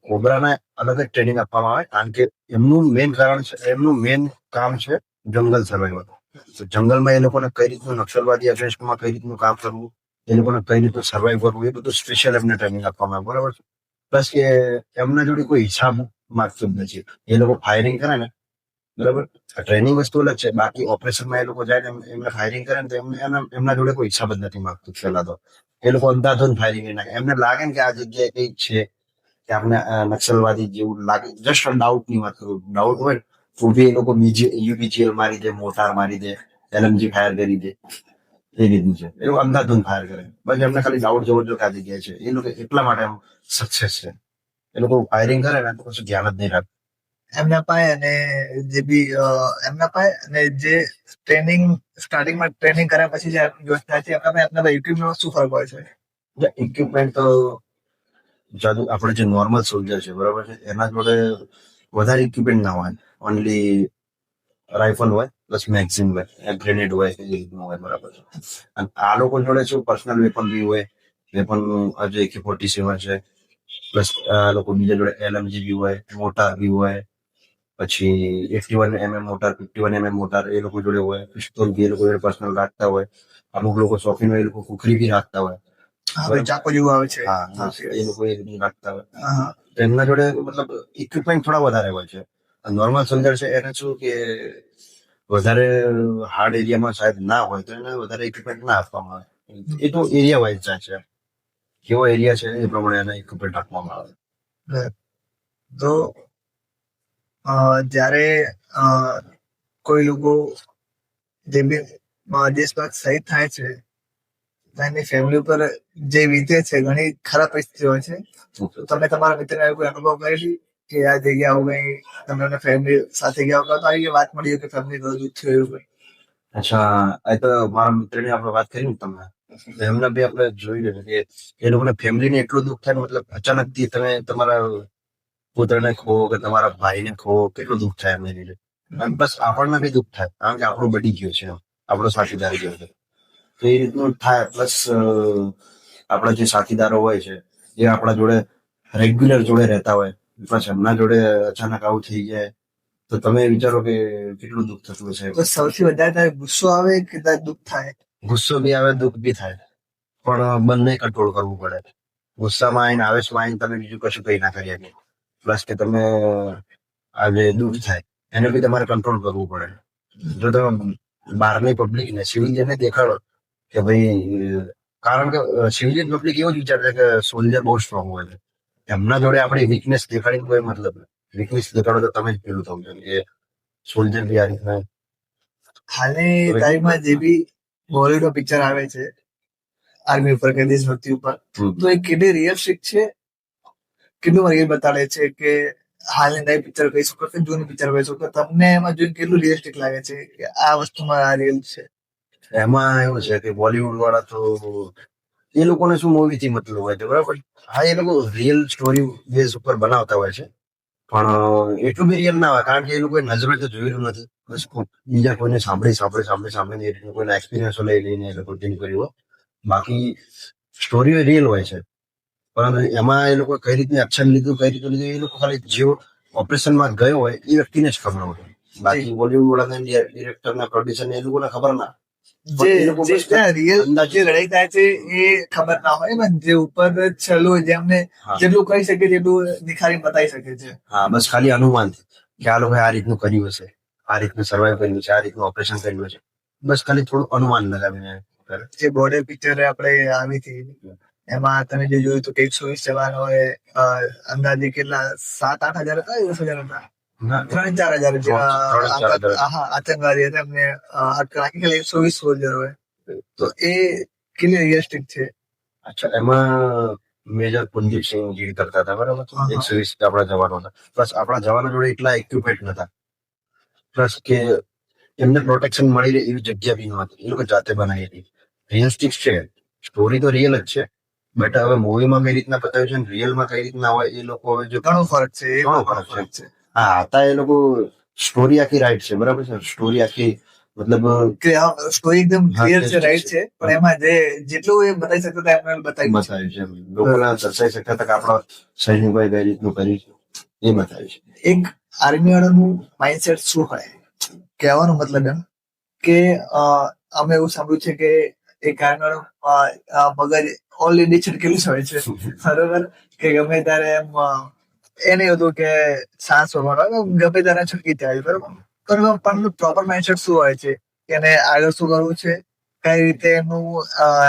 [SPEAKER 2] કોબરાને અલગ જ ટ્રેનિંગ આપવામાં આવે. કારણ કે એમનું મેઇન કારણ છે, એમનું મેઇન કામ છે જંગલ સર્વાઈવલ. તો જંગલમાં એ લોકોને કઈ રીતનું નક્સલવાદી અગેન્સ્ટમાં કઈ રીતનું કામ કરવું, એ લોકોને કઈ રીતનું સર્વાઈવ કરવું, એ બધું સ્પેશિયલ એમને ટ્રેનિંગ આપવામાં આવે, બરાબર છે. પ્લસ કે એમના જોડે કોઈ હિસાબ માગતું જ નથી. એ લોકો ફાયરિંગ કરે ને, બરાબર, ટ્રેનિંગ વસ્તુ અલગ છે, બાકી ઓપરેશનમાં એ લોકો જાય ને એમને ફાયરિંગ કરે ને તો એમના જોડે કોઈ હિસાબ જ નથી માંગતું. પેલા તો એ લોકો અંધાધૂંધ ફાયરિંગ કરી નાખે. એમને લાગે ને કે આ જગ્યાએ કઈ છે, કે આપણે નક્સલવાદી જેવું લાગે, જસ્ટ ડાઉટ ની વાત કરું, ડાઉટ હોય ને તો બી એ લોકો યુબીજીએલ મારી દે, મોટાર મારી દે, એલએમજી ફાયર કરી દે. એ રીતનું છે, એ લોકો અંધાધૂંધ ફાયર કરે. બસ એમને ખાલી ડાઉટ જવો જોઈએ કે આ જગ્યાએ છે. એ લોકો એટલા માટે સક્સેસ છે. એ લોકો ફાયરિંગ કરે ને તો કશું ધ્યાન જ નહીં રાખે.
[SPEAKER 1] એમના પાસે અને જે બી એમના પાસે અને જે ટ્રેનિંગ સ્ટાર્ટિંગમાં ટ્રેનિંગ કર્યા પછી જે જોશ થાય છે એમના પાસે ઇક્વિપમેન્ટમાં શું ફરક હોય છે?
[SPEAKER 2] ઇક્વિપમેન્ટ તો જાદુ આપણે જે નોર્મલ સોલ્જર છે, બરાબર છે, એના જોડે વધારે ઇક્વિપમેન્ટ ના હોય. ઓનલી રાઇફલ હોય, પ્લસ મેગઝીન હોય, ગ્રેનેડ હોય, એ રીતનું હોય, બરાબર છે. અને આ લોકો જોડે શું પર્સનલ વેપન બી હોય. વેપન આજે AK-47 છે, પ્લસ આ લોકો બીજા જોડે LMG બી હોય, મોટાર બી હોય, પછી 81mm મોટાર, 51mm મોટાર એ લોકો જોડે હોય. પિસ્તોલ બી એ લોકો જોડે પર્સનલ રાખતા હોય. અમુક લોકો શોખીન હોય, એ લોકો કુકરી બી રાખતા હોય.
[SPEAKER 1] ચાકો જેવું આવે છે,
[SPEAKER 2] એ લોકો એ રીતનું રાખતા હોય.
[SPEAKER 1] હા.
[SPEAKER 2] તો એમના જોડે મતલબ ઇક્વિપમેન્ટ થોડા વધારે હોય છે. નોર્મલ સોલ્જર છે એને શું કે વધારે હાર્ડ એરિયામાં સાહેબ ના હોય તો એને વધારે ઇક્વિપમેન્ટ ના આપવામાં આવે. એ તો એરિયા વાઇઝ જાય છે, કેવો એરિયા છે એ પ્રમાણે એને ઇક્વિપમેન્ટ આપવામાં આવે.
[SPEAKER 1] તો જ્યારે કોઈ લોકો જે બી દેશમાં શહીદ થાય છે એની ફેમિલી ઉપર જે વીતે છે ઘણી ખરાબ પરિસ્થિતિ હોય છે. તો તમે તમારા મિત્રને કોઈ અનુભવ કરેલી કે આ જગ્યા આવું ગઈ, તમે ફેમિલી સાથે ગયા વખત આવી વાત મળી કે ફેમિલી દુઃખ થયું એવું?
[SPEAKER 2] અચ્છા, આ તો મારા મિત્રની આપણે વાત કરી ને તમે, એમને બી આપણે જોઈ લે કે એ લોકોને ફેમિલીને એટલું દુઃખ થાય, મતલબ અચાનક થી તમે તમારા પુત્રને ખો કે તમારા ભાઈને ખો, કેટલું દુઃખ થાય એમને લીધે. બસ આપણને બી દુઃખ થાય, કારણ કે આપણું બળી ગયો છે, આપણો સાથીદાર ગયો છે. તો એ રીતનું થાય. પ્લસ આપણા જે સાથીદારો હોય છે એ આપણા જોડે રેગ્યુલર જોડે રહેતા હોય, પ્લસ એમના જોડે અચાનક આવું થઈ જાય તો તમે વિચારો કે કેટલું દુઃખ થતું હશે.
[SPEAKER 1] તો સૌથી વધારે તારે ગુસ્સો આવે કે તારે દુઃખ થાય?
[SPEAKER 2] ગુસ્સો બી આવે, દુઃખ બી થાય, પણ બંને કંટ્રોલ કરવું પડે. ગુસ્સામાં આવીને, આવેશમાં આવીને તમે બીજું કશું કઈ ના કરી શકે. પ્લસ કે તમે આ જે દુઃખ થાય એને બી તમારે કંટ્રોલ કરવું પડે. જો તમે બહારની પબ્લિક ને સિવિલિયનને દેખાડો કે ભાઈ, કારણ કે સિવિલિયન પબ્લિક એવું જ વિચારે છે કે સોલ્જર બહુ સ્ટ્રોંગ હોય છે. એમના જોડે આપણી વીકનેસ દેખાડીને કોઈ મતલબ નહીં. વીકનેસ દેખાડો તો તમે જ પેલું થવું જોઈએ કે સોલ્જર બી આ રીતના.
[SPEAKER 1] હાલની તારીખમાં જે બી બોલીવુડ પિક્ચર આવે છે આર્મી ઉપર કે દેશભક્તિ ઉપર, તો એ કેટલી રિયલિસ્ટિક છે, કેટલું રિયલ બતાડે છે કે હાલની નવી પિક્ચર કહી શકો કે જૂની પિક્ચર કહી શકો, તમને એમાં જોઈને કેટલું રિયલિસ્ટિક લાગે છે કે આ વસ્તુમાં આ રિયલ છે?
[SPEAKER 2] એમાં એવું છે કે બોલિવૂડ વાળા તો એ લોકોને શું મૂવી થી મતલબ હોય છે, બરાબર. હા, એ લોકો રિયલ સ્ટોરી બેઝ ઉપર બનાવતા હોય છે, પણ એટલું બી રિયલ ના હોય, કારણ કે એ લોકોએ નજરે તો જોયેલું નથી. બસ બીજા કોઈને સાંભળીને એ રીતનું કોઈના એક્સપિરિયન્સો લઈને એ લોકો ટીમ કર્યું હોય. બાકી સ્ટોરીઓ રિયલ હોય છે, પરંતુ એમાં એ લોકો કઈ રીતની એક્શન લીધું, કઈ રીતનું લીધું, એ લોકો ખાલી જેવો ઓપરેશનમાં ગયો હોય એ વ્યક્તિને જ ખબર હોય. બાકી બોલિવૂડ વાળાને, ડિરેક્ટર ને, પ્રોડ્યુસર ને એ લોકોને ખબર ના.
[SPEAKER 1] જે રિયલ જે લડાઈ થાય છે એ ખબર ના હોય, પણ જે ઉપર છેલ્લું જેમને જેટલું કહી શકે તેટલું નિખારી બતાવી શકે છે.
[SPEAKER 2] હા, બસ ખાલી અનુમાન કે આ લોકો આ રીતનું કર્યું હશે, આ રીતનું સર્વાઈવ કર્યું છે, આ રીતનું ઓપરેશન કર્યું છે, બસ ખાલી થોડું અનુમાન લગાવીને.
[SPEAKER 1] જે બોર્ડર પિક્ચર આપણે આવી હતી એમાં તમે જે જોયું તો 120 જવાનો અંદાજે કેટલા 7-8 હજાર હતા, 10,000 હતા, 3-4 હજાર આતંકવાદી હતા, એમને અટકાવી 120 સોલ્જર હોય. તો એ કેટલી રિયલિસ્ટિક છે.
[SPEAKER 2] અચ્છા, એમાં મેજર કુલદીપ સિંહ લીડ કરતા હતા, બરાબર. 120 આપણા જવાનો હતા, પ્લસ આપણા જવાનો જોડે એટલા ઇક્વિપમેન્ટ નતા, પ્લસ કે એમને પ્રોટેક્શન મળી રહે એવી જગ્યા બી નહોતી, એ લોકો જાતે બનાવી હતી. રિયલિસ્ટિક છે, સ્ટોરી તો રિયલ જ છે, બટ હવે મૂવીમાં કઈ રીતના બતાવ્યું છે ને રિયલમાં કઈ રીતના હોય એ લોકો હવે જો
[SPEAKER 1] ઘણો ફરક છે,
[SPEAKER 2] ઘણો ફરક છે. હા, હતા એ લોકો સ્ટોરી આખી રાઈટ છે, બરાબર છે. સ્ટોરી આખી મતલબ
[SPEAKER 1] કે સ્ટોરી એકદમ ક્લિયર છે, રાઈટ છે, પણ એમાં જેટલું એ બતાવી શકતા હતા એમને બતાવ્યું
[SPEAKER 2] છે. લોકોને દર્શાવી શકતા હતા કે આપણા સૈનિકોએ કઈ રીતનું કર્યું છે એ બતાવ્યું છે.
[SPEAKER 1] એક આર્મી વાળાનું માઇન્ડસેટ શું હોય, કહેવાનો મતલબ એમ કે અમે એવું સાંભળ્યું છે કે એક આર્મી વાળો મગજ ઓલરેડી છટકેલું હોય છે, બરોબર, કે ગમે ત્યારે એમ એ નહીં હતું કે સાસ ભરવાનો ગમે ત્યારે છૂટકી થાય બરોબર પણ પ્રોપર માઇન્ડસેટ શું હોય છે કે એને આગળ શું કરવું છે, કઈ રીતે એનું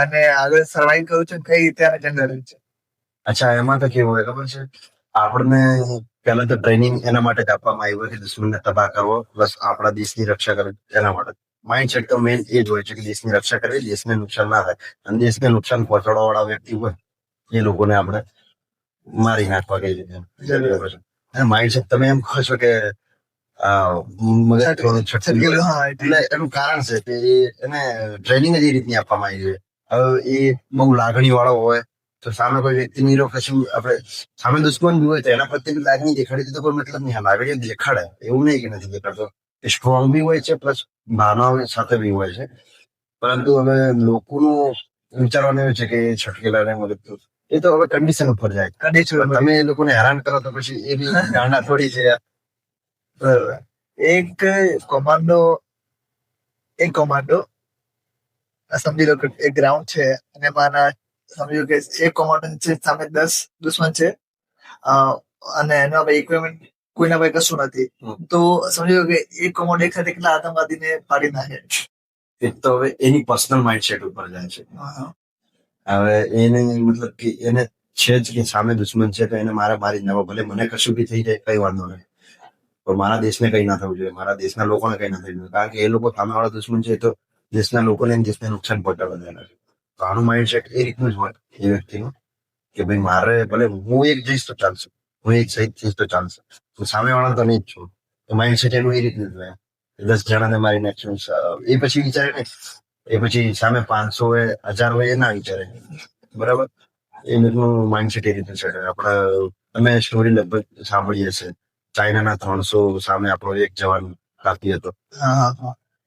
[SPEAKER 1] એને આગળ સર્વાઈવ કરવું છે, કઈ રીતે એને જંગ કરવું છે.
[SPEAKER 2] અચ્છા, એમાં તો કેવું હોય ખબર છે, આપણને પહેલા તો ટ્રેનિંગ એના માટે જ આપવામાં આવી હોય કે દુશ્મનને તબાહ કરવો, બસ આપણા દેશની રક્ષા કરવી. એના માટે માઇન્ડસેટ તો મેઇન એ જ હોય છે કે દેશની રક્ષા કરવી, દેશને નુકસાન ના થાય. અને દેશને નુકસાન પહોંચાડવા વાળા વ્યક્તિ હોય એ લોકોને આપણે મારી નાખવા કઈ રીતે. માઇન્ડસેટ તમે એમ કહો છો કે મગજ થોડું છટકેલું.
[SPEAKER 1] હા,
[SPEAKER 2] એટલે એનું કારણ છે કે એને ટ્રેનિંગ જ એ રીતની આપવામાં આવી છે. હવે એ બહુ લાગણી વાળો હોય તો સામે કોઈ વ્યક્તિની કશું આપણે સામે દુશ્મન બી હોય તો એના પ્રત્યે બી લાગણી દેખાડી તો કોઈ મતલબ નહીં. લાગણી દેખાડે એવું નહીં કે નથી દેખાડતો. એ સ્ટ્રોંગ બી હોય છે પ્લસ ભાવના સાથે બી હોય છે. પરંતુ હવે લોકોનું વિચારવાનું એવું છે કે છટકેલા ને મદદ એ તો હવે કન્ડિશન ઉપર જાય. તમે એ લોકોને હેરાન કરો તો પછી એ બી ગાંડા થોડી છે.
[SPEAKER 1] બરોબર. એક કોમાન્ડો સમજી લો કે એક ગ્રાઉન્ડ છે અને મારા સમજો કે એક કોમાન્ડો છે સામે 10 દુશ્મન છે અને એના ભાઈ ઇક્વિપમેન્ટ કોઈના ભાઈ કશું નથી, તો સમજો કે એક કોમાન્ડો એક સાથે કેટલા આતંકવાદીને પાડી નાખે.
[SPEAKER 2] એ તો હવે એની પર્સનલ માઇન્ડસેટ ઉપર જાય છે. હવે એને મતલબ કે એને છે જ કે સામે દુશ્મન છે તો એને મારે મારી નાખો, ભલે મને કશું બી થઈ જાય કઈ વાંધો નહીં, પણ મારા દેશને કઈ ના થવું જોઈએ, મારા દેશના લોકોને કઈ ના થવું જોઈએ. કારણ કે એ લોકો સામે વાળા દુશ્મન છે તો દેશના લોકોને દેશને નુકસાન પહોંચાડવા દેના છે. તો આનું માઇન્ડસેટ એ રીતનું જ હોય એ વ્યક્તિનું કે ભાઈ મારે ભલે હું એક જઈશ તો ચાલશે, હું એક શહીદ થઈશ તો ચાલશે, હું સામે વાળા તો નહીં જ છું. તો માઇન્ડસેટ એનું એ રીતનું જ હોય. 10 જણાને મારી નાખશું એ પછી વિચારે ને, એ પછી સામે 500 હોય 1000 હોય એ ના વિચારે. બરાબર. એ રીતનું માઇન્ડસેટ એ રીતનું છે. આપણે તમે સ્ટોરી લગભગ સાંભળી હશે, ચાઇનાના 300 સામે આપણો એક જવાન કાપી હતો.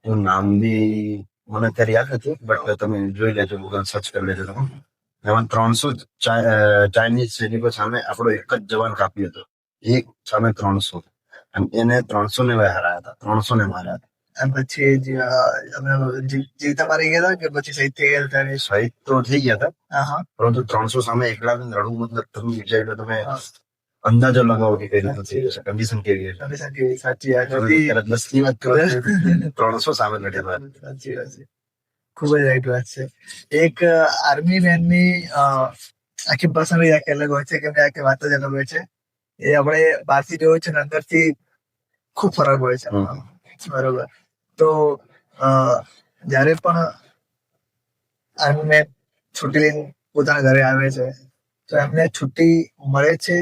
[SPEAKER 2] એનું નામ બી મને અત્યારે યાદ નથી, બટ તમે જોઈ લેજો, ગૂગલ સર્ચ કરી લેજો તમે. એમાં 300 ચાઇનીઝ સૈનિકો સામે આપણો એક જ જવાન કાપ્યો હતો. એક સામે 300 અને એને 300 ને હરાયા હતા, 300 ને માર્યા હતા.
[SPEAKER 1] અને પછી જીવતા મારી ગયા હતા કે પછી શહીદ થઈ ગયા હતા?
[SPEAKER 2] શહીદ તો થઈ ગયા હતા, પરંતુ 300 સામે એકલા લડવું મતલબ તમે વિચારી તમે અંદાજો લગાવો કે કઈ રીતનું થઈ જશે, કન્ડિશન કેવી હશે.
[SPEAKER 1] સાચી વાત.
[SPEAKER 2] 10 ની વાત કરો 300 સામે લડેલા.
[SPEAKER 1] સાચી વાત છે, ખૂબ જ રાઈટ વાત છે. એક આર્મી મેનની આખી પર્સનલી આખી અલગ હોય છે, કેમ કે આખી વાત જ અલગ હોય છે. એ આપણે બહારથી જોયું છે ને અંદરથી ખૂબ ફરક હોય છે. બરોબર. તો જયારે પણ આર્મી મેન છુટ્ટી લઈને પોતાના ઘરે આવે છે તો એમને છુટ્ટી મળે છે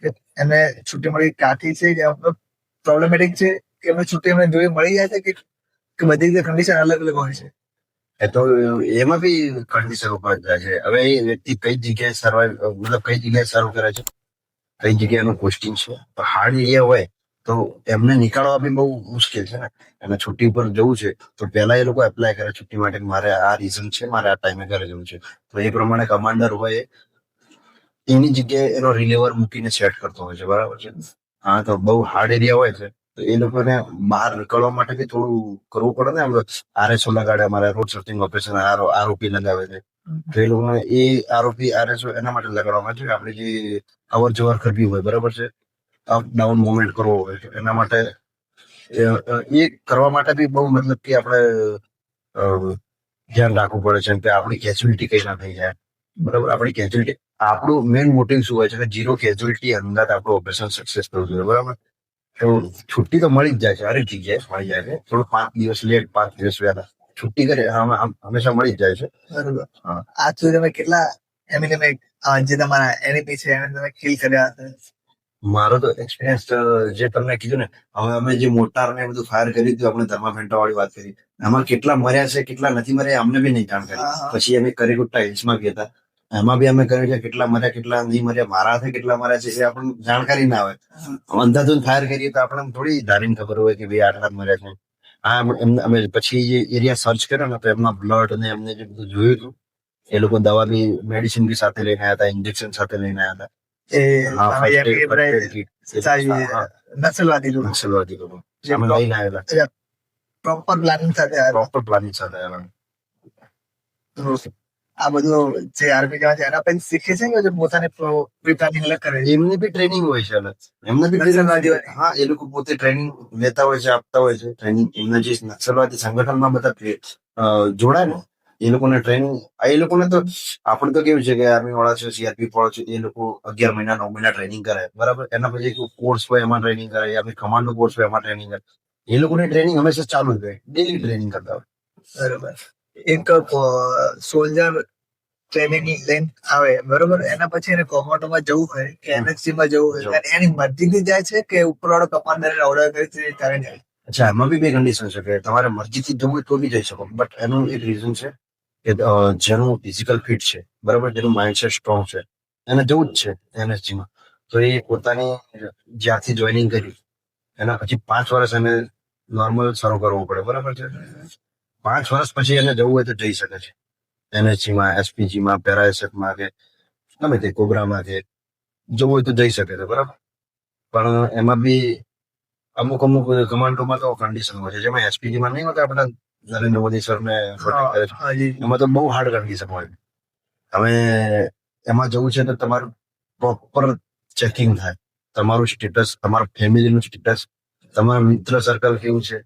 [SPEAKER 1] કે એમને છુટ્ટી મળી કાઠી છે કે પ્રોબ્લેમેટિક છે કે એમને છુટ્ટી એમને જોઈ મળી જાય છે કે બધી રીતે કન્ડિશન અલગ અલગ હોય છે?
[SPEAKER 2] એ તો એમાં બી કન્ડિશન ઉપર જાય છે. હવે એ વ્યક્તિ કઈ જગ્યાએ સર્વાઈવ મતલબ કઈ જગ્યાએ સર્વ કરે છે, કઈ જગ્યાએનું પોસ્ટિંગ છે. હાર્ડ એરિયા હોય તો એમને નીકાળવા બી બહુ મુશ્કેલ છે ને. એને છુટ્ટી ઉપર જવું છે તો પહેલા એ લોકો એપ્લાય કરે છુટ્ટી માટે, મારે આ રીઝન છે, મારે આ ટાઈમે ઘરે જવું છે. તો એ પ્રમાણે કમાન્ડર હોય એની જગ્યાએ એનો રિલેવર મૂકીને સેટ કરતો હોય છે. બરાબર છે. હા, તો બહુ હાર્ડ એરિયા હોય છે તો એ લોકોને બહાર નીકળવા માટે બી થોડું કરવું પડે ને. આરએસઓ લગાડે, અમારે રોડ સર્ચિંગ ઓપરેશન આરોપી લગાવે છે. તો એ લોકોને એ આરોપી આરએસઓ એના માટે લગાડવામાં છે કે આપણે જે અવર જવર કરવી હોય, બરાબર છે, અપ ડાઉન મુવમેન્ટ કરવો હોય તો એના માટે એ કરવા માટે બી બહુ મતલબ કે આપણે ધ્યાન રાખવું પડે છે કે આપણી કેઝ્યુઅલિટી કઈ ના થઈ જાય. બરાબર. આપણી કેઝ્યુઅલિટી, આપણું મેઇન મોટિવ શું હોય છે કે 0 કેઝ્યુઅલિટી અંદર આપણું ઓપરેશન સક્સેસ થવું જોઈએ. બરાબર. તો છુટ્ટી તો મળી જ જાય છે, હરેક જગ્યાએ મળી જાય છે. થોડું 5 દિવસ લેટ 5 દિવસ વહેલા છુટ્ટી કરે હંમેશા મળી જ જાય છે.
[SPEAKER 1] બરોબર. આજ સુધી તમે કેટલા જે તમારા એનિમી છે એને તમે કિલ કર્યા હતા?
[SPEAKER 2] મારો તો એક્સપિરિયન્સ જે તમને કીધું ને, હવે અમે જે મોટાર ને બધું ફાયર કર્યું હતું, આપણે ધર્માફેન્ટા વાળી વાત કરી, એમાં કેટલા મર્યા છે કેટલા નથી મર્યા અમને બી નહીં જાણકારી. પછી અમે કરીગુટ્ટા હિલ્સમાં ગયા હતા, એમાં બી અમે કર્યું છે કેટલા મર્યા કેટલા નહીં મર્યા, મારા હાથે કેટલા મર્યા છે એ આપણને જાણકારી ના હોય. અંધાધૂંધ ફાયર કરીએ તો આપણને થોડી ધારીને ખબર હોય કે ભાઈ આટલા મર્યા છે. હા, અમે પછી જે એરિયા સર્ચ કર્યો ને તો એમના બ્લડ અને એમને જે બધું જોયું હતું, એ લોકો દવા બી મેડિસિન બી સાથે લઈને આવ્યા હતા, ઇન્જેક્શન સાથે લઈને આવ્યા હતા. નક્સલવાદી લોકો લઈને આવેલા,
[SPEAKER 1] પ્રોપર પ્લાનિંગ સાથે
[SPEAKER 2] પ્રોપર પ્લાનિંગ સાથે આવેલા.
[SPEAKER 1] આ બધું જે આર્મી જવા છે એના પછી શીખે છે કે જે પોતાની પ્રિપેરિંગ અલગ કરે છે?
[SPEAKER 2] એમની બી ટ્રેનિંગ હોય છે અલગ. એમને બી
[SPEAKER 1] નક્સલવાદીઓની?
[SPEAKER 2] હા, એ લોકો પોતે ટ્રેનિંગ લેતા હોય છે, આપતા હોય છે ટ્રેનિંગ. એમના જે નક્સલવાદી સંગઠનમાં બધા જોડાય ને એ લોકોને ટ્રેનિંગ. એ લોકોને તો આપણે તો કેવું છે કે આર્મી વાળા છે, સીઆરપીએફ વાળા છે, એ લોકો 11 મહિના 9 મહિના ટ્રેનિંગ કરે, બરાબર. એના પછી કોર્સ હોય એમાં ટ્રેનિંગ કરે, યા પછી કમાન્ડો કોર્સ હોય એમાં ટ્રેનિંગ કરે. એ લોકોની ટ્રેનિંગ હંમેશા ચાલુ જ હોય, ડેલી ટ્રેનિંગ કરતા હોય.
[SPEAKER 1] બરોબર. એક સોલ્જર ટ્રેનિંગ લઈને આવે, બરોબર, એના પછી એને કોમાન્ડોમાં જવું હોય કે એનએસજી માં જવું હોય, ત્યારે એની મરજીથી જાય છે કે ઉપરવાળો કમાન્ડર ઓર્ડર કરે છે ત્યારે જાય?
[SPEAKER 2] અચ્છા, એમાં બી બે કન્ડિશન છે કે તમારે મરજીથી જવું હોય તો બી જઈ શકો, બટ એનું એક રીઝન છે કે જેનું ફિઝિકલ ફિટ છે, બરાબર, જેનું માઇન્ડસેટ સ્ટ્રોંગ છે, એને જવું જ છે એનએસજી માં. તો એ પોતાની જ્યાંથી જોઈનિંગ કરી એના પછી 5 વર્ષ એને નોર્મલ શરૂ કરવું પડે, બરાબર છે. 5 વર્ષ પછી એને જવું હોય તો જઈ શકે છે એનએસજી માં, એસપીજી માં, પેરાએસએફ માં કે ગમે તે કોબ્રામાં કે જવું હોય તો જઈ શકે છે, બરાબર. પણ એમાં બી અમુક કમાન્ડોમાં તો કન્ડિશન હોય છે, જેમાં એસપીજી માં નહીં હોતા આપણા નરેન્દ્ર મોદી સર ને એમાં તો બહુ હાર્ડ કન્ડિશન હોય. હવે એમાં જવું છે તો તમારું પ્રોપર ચેકિંગ થાય, તમારું સ્ટેટસ, તમારા ફેમિલીનું સ્ટેટસ, તમારા મિત્ર સર્કલ કેવું છે,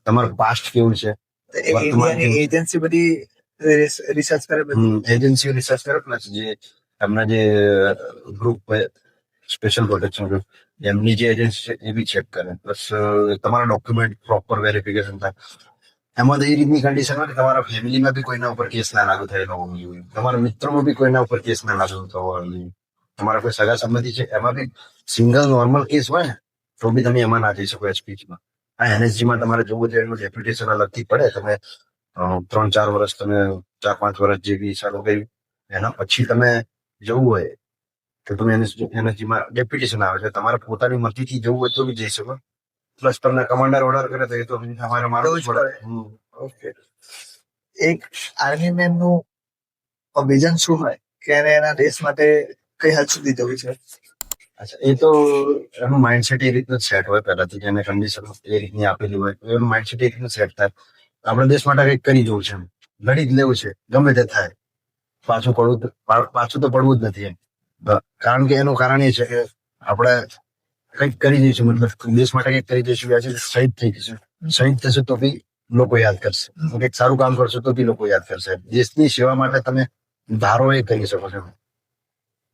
[SPEAKER 2] તમારું પાસ્ટ કેવું છે.
[SPEAKER 1] એજન્સી બધી રિસર્ચ કરે,
[SPEAKER 2] એજન્સીઓ રિસર્ચ કરે, પ્લસ જે એમના જે ગ્રુપ સ્પેશિયલ પ્રોટેક્શન ગ્રુપ એમની જે એજન્સી છે એ બી ચેક કરે, પ્લસ તમારા ડોક્યુમેન્ટ પ્રોપર વેરિફિકેશન થાય. એમાં તો એ રીતની કન્ડિશન હોય કે તમારા ફેમિલીમાં બી કોઈના ઉપર કેસ ના લાગુ થયેલો હોવો જોઈએ, તમારા મિત્રોમાં બી કોઈના ઉપર કેસ ના લાગુ થવો જોઈએ, તમારા કોઈ સગા સંબંધી છે એમાં બી સિંગલ નોર્મલ કેસ હોય ને તો બી તમે એમાં ના જઈ શકો એસપીજીમાં. આ એનએસજીમાં તમારે જોવું જોઈએ, એનું ડેપ્યુટેશન અલગથી પડે. તમે 3-4 વર્ષ, તમે 4-5 વર્ષ જે બી સારું કર્યું એના પછી તમે જવું હોય તો તમે એનએસજીમાં ડેપ્યુટેશન આવે છે, તમારે પોતાની મરજીથી જવું હોય તો બી જઈ શકો. પ્લસ તમને કમાન્ડર ઓર્ડર કરે તો એ તો તમારે માનવું જ પડે.
[SPEAKER 1] ઓકે. એક આર્મી મેન નું વિઝન શું હોય કે એને એના દેશ માટે કઈ હદ સુધી જવું છે?
[SPEAKER 2] અચ્છા, એ તો એનું માઇન્ડસેટ એ રીતનું સેટ હોય પહેલાથી, એને કન્ડિશન એ રીતની આપેલી હોય, એનું માઇન્ડસેટ એ રીતનું સેટ થાય. આપણા દેશ માટે કંઈક કરી જવું છે, લડી જ લેવું છે, ગમે તે થાય, પાછું તો પડવું જ નથી એમ. કારણ કે એનું કારણ એ છે કે આપણે કંઈક કરી દઈશું, મતલબ દેશ માટે કંઈક કરી દઈશું, આજે શહીદ થઈ જશે, શહીદ થશે તો બી લોકો યાદ કરશે, કંઈક સારું કામ કરશો તો બી લોકો યાદ કરશે. દેશની સેવા માટે તમે ધારો એ કરી શકો છો.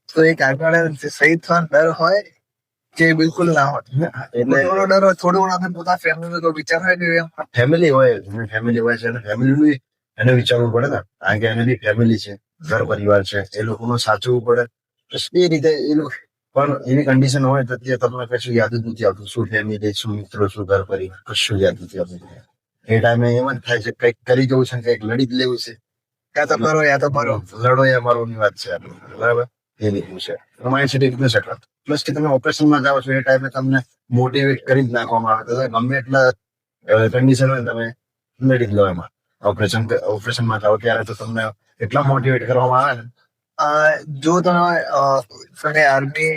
[SPEAKER 1] તો એક આગળ શહીદ થવાનો ડર હોય કે બિલકુલ ના હોય? એટલે ડર હોય, થોડું ઘણું આપણે પોતાના ફેમિલી નો વિચાર હોય કે
[SPEAKER 2] ફેમિલી હોય છે, અને ફેમિલી એને વિચારવું પડે ને, કારણ કે એને બી ફેમિલી છે, ઘર પરિવાર છે, એ લોકોનું સાચવવું પડે. એ રીતે એ લોકો પણ એવી કન્ડિશન હોય તો તમને કશું યાદ જ નથી આવતું, શું ફેમિલી, શું મિત્રો, શું ઘર પરિવાર, કશું યાદ નથી આવતું. એ ટાઈમે એમ જ થાય છે કંઈક કરી જવું છે, કંઈક લડી જ લેવું છે,
[SPEAKER 1] યા તો કરો યા તો મરો,
[SPEAKER 2] લડો યા મરો ની વાત છે, બરાબર. એ રીતનું છે માઇન્ડસેટ, એ રીતનું સેટ. પ્લસ કે તમે ઓપરેશનમાં જાઓ છો એ ટાઈમે તમને મોટિવેટ કરી જ નાખવામાં આવે, તો ગમે એટલા કન્ડિશન હોય તમે લડી જ લો એમાં. ઓપરેશનમાં જાઓ ત્યારે તો તમને એટલા મોટિવેટ કરવામાં આવે ને.
[SPEAKER 1] જો તમે આર્મી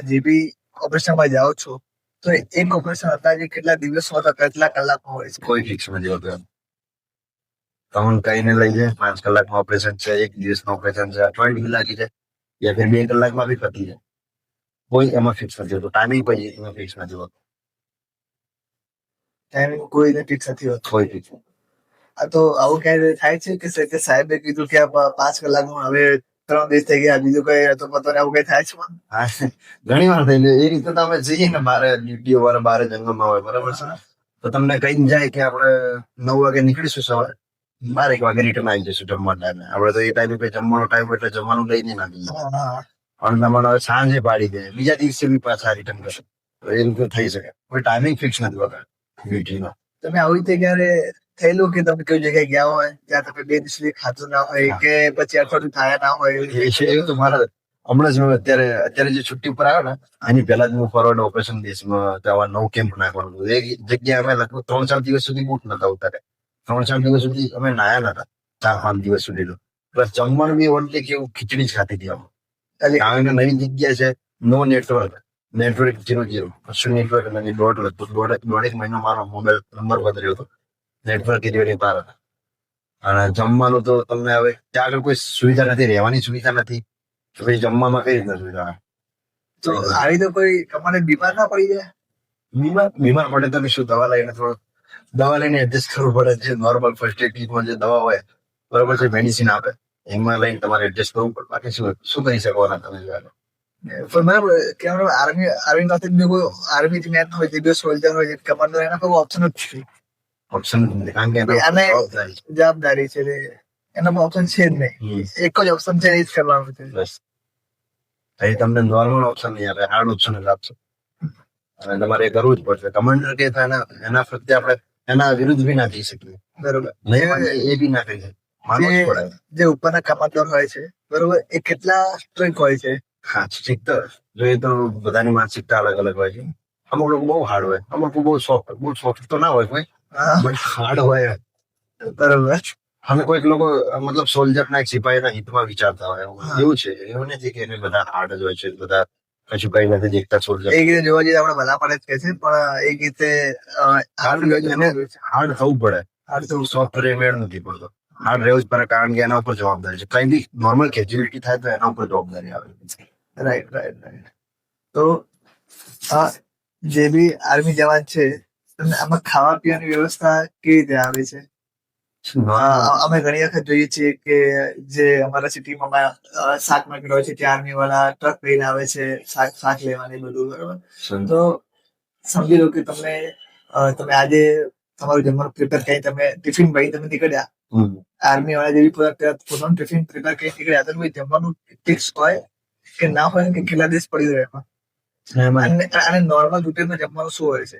[SPEAKER 1] જે બી ઓપરેશનમાં જાઓ છો તો એક ઓપરેશન અંદાજે કેટલા દિવસમાં અથવા કેટલા કલાકમાં હોય છે?
[SPEAKER 2] કોઈ ફિક્સ નથી હોતું એમ. તમને કઈને લઈ જાય 5 કલાકમાં ઓપરેશન છે, 1 દિવસનું ઓપરેશન છે, 20 લાગી જાય, યા ફિર 2 કલાકમાં બી પતી જાય. કોઈ એમાં ફિક્સ નથી હોતું, ટાઈમિંગ પછી એમાં ફિક્સ નથી હોતું.
[SPEAKER 1] ટાઈમિંગ કોઈ ફિક્સ નથી હોતું?
[SPEAKER 2] કોઈ ફિક્સ.
[SPEAKER 1] આ તો આવું ક્યારે થાય છે કે સાહેબે કીધું કે 5 કલાકમાં, હવે 3 દિવસ થઈ ગયા, બીજું કઈ તો પતો આવું કઈ થાય છે?
[SPEAKER 2] ઘણી વાર થઈ જાય. એ રીતે તો અમે જઈએ ને, બારે ડ્યુટીઓ વાળા બારે જંગલમાં હોય, બરાબર છે, તો તમને કઈ જાય કે આપણે 9 વાગે નીકળીશું સવારે, 12 વાગે રિટર્ન આવી જઈશું જમવા ટાઈમે. આપણે તો એ ટાઈમે જમવાનો ટાઈમ એટલે જમવાનું લઈને નાખી, પણ તમારે સાંજે પાડી દે, બીજા દિવસે બી પાછા રિટર્ન કરે. તો એ રીતે થઈ શકે, કોઈ ટાઈમિંગ ફિક્સ નથી હોતા ડ્યુટીનો.
[SPEAKER 1] તમે આવી રીતે ક્યારે થયેલું કે તમે કઈ જગ્યાએ ગયા હોય ત્યાં તમે 2 દિવસ સુધી ખાધું ના હોય કે પછી અઠવાડિયું થયા ના હોય?
[SPEAKER 2] એવું તો મારા હમણાં જ અત્યારે જે છુટ્ટી ઉપર આવ્યો ને, આની પહેલા જ હું ફોરવર્ડ ઓપરેશન દેશમાં ત્યાં નવું કેમ્પ નાખવાનું હતું. એ જગ્યાએ અમે લગભગ 3-4 દિવસ સુધી બૂટ નતા ઉતારે, 3-4 દિવસ સુધી અમે નાયા નતા, 4-5 દિવસ સુધી. પ્લસ જમવાનું બી ઓનલી કેવું ખીચડી જ ખાતી હતી અમે, કારણ કે નવી જગ્યા છે, નો નેટવર્ક 0 કશું નેટવર્ક નથી. દોઢેક મહિનો મારો મોબાઈલ નંબર બદલ્યો હતો, નેટવર્ક એ પાર હતા. અને જમવાનું તો તમને હવે ત્યાં આગળ કોઈ સુવિધા નથી, રહેવાની સુવિધા નથી, તો પછી જમવામાં કઈ રીતના સુવિધા?
[SPEAKER 1] તો આવી તો કોઈ તમારે બીમાર ના પડી જાય?
[SPEAKER 2] બીમાર પડે તો શું દવા લઈને એડજસ્ટ કરવું પડે. જે નોર્મલ ફર્સ્ટ એડ કિટમાં જે દવા હોય બરોબર છે, મેડિસિન આપે, એમાં લઈને તમારે એડજસ્ટ કરવું પડે. બાકી શું કરી શકવાના તમે?
[SPEAKER 1] પણ બરાબર કે આર્મી સાથે કોઈ આર્મી મેચ હોય છે, બે સોલ્જર હોય છે, કમાન્ડર, એના કોઈ ઓપ્શન જ નથી.
[SPEAKER 2] ઓપ્શન નથી, કારણ કે
[SPEAKER 1] આને
[SPEAKER 2] જવાબદારી છે.
[SPEAKER 1] જવાબદારી છે, એનો ઓપ્શન છે જ નહીં. એક જ ઓપ્શન છે, એ જ કરવાનું છે.
[SPEAKER 2] બસ અહીં તમને નોર્મલ ઓપ્શન નહીં આપે, હાર્ડ ઓપ્શન જ આપશે, અને તમારે એ કરવું જ પડશે. કમાન્ડર કે એના પ્રત્યે આપણે એના વિરુદ્ધ બી ના જઈ શકીએ,
[SPEAKER 1] બરોબર.
[SPEAKER 2] નહીં એ બી ના કરી શકીએ, માનવું જ પડે.
[SPEAKER 1] જે ઉપરના કમાન્ડર હોય છે બરોબર, એ કેટલા સ્ટ્રિક્ટ હોય છે?
[SPEAKER 2] હા, શીખતા જોઈએ તો બધાની માનસિકતા અલગ અલગ હોય છે. અમુક લોકો બહુ હાર્ડ હોય, અમુક બહુ સોફ્ટ. બહુ સોફ્ટ તો ના હોય કોઈ, બટ હાર્ડ હોય.
[SPEAKER 1] બરોબર.
[SPEAKER 2] અમે કોઈક લોકો મતલબ સોલ્જર ના એક સિપાહીના હિતમાં વિચારતા હોય, એવું છે. એવું નથી કે એને બધા હાર્ડ જ હોય છે, બધા કશું કઈ નથી દેખતા સોલ્જર.
[SPEAKER 1] એક રીતે જોવા જઈએ આપણે ભલા પડે જ કે છે, પણ એક રીતે
[SPEAKER 2] હાર્ડ થવું પડે.
[SPEAKER 1] હાર્ડ થવું
[SPEAKER 2] સોફ્ટ મેળ નથી પડતો, હાર્ડ રહેવું જ પડે, કારણ કે એના ઉપર જવાબદારી છે. કઈ બી નોર્મલ કેજ્યુઅલિટી થાય તો એના ઉપર જવાબદારી આવે.
[SPEAKER 1] રાઈટ. તો આ જે બી આર્મી જવાન છે, તમને આમાં ખાવા પીવાની વ્યવસ્થા કેવી રીતે આવે છે? અમે ઘણી વખત જોઈએ છીએ કે જે અમારા સિટીમાં શાક માર્કેટ હોય છે, ત્યાં આર્મી વાળા ટ્રક લઈને આવે છે શાક લેવાની બધું, બરોબર. તો સમજી લો કે તમે આજે તમારું જમવાનું પ્રિપેર કરી તમે ટિફિન ભરી તમે નીકળ્યા, આર્મી વાળા જેવી પોતાનું ટિફિન પ્રિપેર કરી નીકળ્યા, તો જમવાનું ફિક્સ હોય કે ના હોય કે કેટલા દિવસ પડી રહે? અને નોર્મલ રૂટીનમાં જમવાનું શું હોય છે?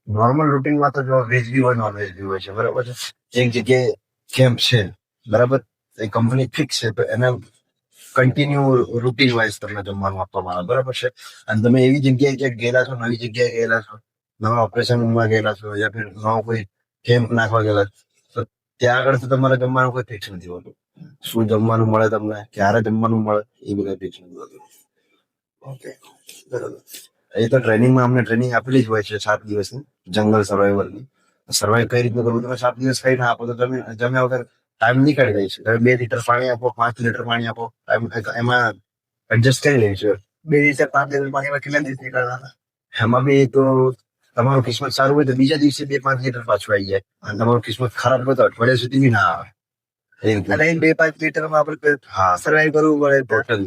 [SPEAKER 2] નોર્મલ રૂટીનમાં તો જો વેજ બી હોય, નોન વેજ બી હોય છે, બરાબર છે. એક જગ્યાએ કેમ્પ છે, બરાબર, એ કંપની ફિક્સ છે, તો એને કન્ટિન્યુ રૂટીન વાઇઝ તમને જમવાનું આપવામાં આવે, બરાબર છે. અને તમે એવી જગ્યાએ ક્યાંક ગયેલા છો, નવી જગ્યાએ ગયેલા છો, નવા ઓપરેશનમાં ગયેલા છો, યા ફિર નવો કોઈ કેમ્પ નાખવા ગયેલા છો, તો ત્યાં આગળ તો તમારે જમવાનું કોઈ ફિક્સ નથી હોતું. શું જમવાનું મળે તમને, ક્યારે જમવાનું મળે, એ બધા ફિક્સ નથી હોતું.
[SPEAKER 1] ઓકે, બરોબર.
[SPEAKER 2] એ તો ટ્રેનિંગમાં અમને ટ્રેનિંગ આપેલી જ હોય છે 7 દિવસની જંગલ સર્વાઈવલની. સર્વાઈવ કઈ રીતનું કરવું, તમે 7 દિવસ કઈ ના આપો તો તમે જમ્યા વગર ટાઈમ નીકળી જાય છે. તમે 2 લીટર પાણી આપો, 5 લીટર પાણી આપો, એમાં એડજસ્ટ કરી લઈશું.
[SPEAKER 1] 2 લીટર 5 લીટર પાણીમાં કેટલા દિવસ નીકળવાના?
[SPEAKER 2] એમાં બી તો તમારું કિસ્મત સારું હોય તો બીજા દિવસે 2-5 લીટર પાછું આવી જાય, અને તમારું કિસ્મત ખરાબ હોય તો અઠવાડિયા સુધી બી ના આવે.
[SPEAKER 1] અને 2-5 લીટરમાં આપણે સર્વાઈવ કરવું પડે.
[SPEAKER 2] ટોટલ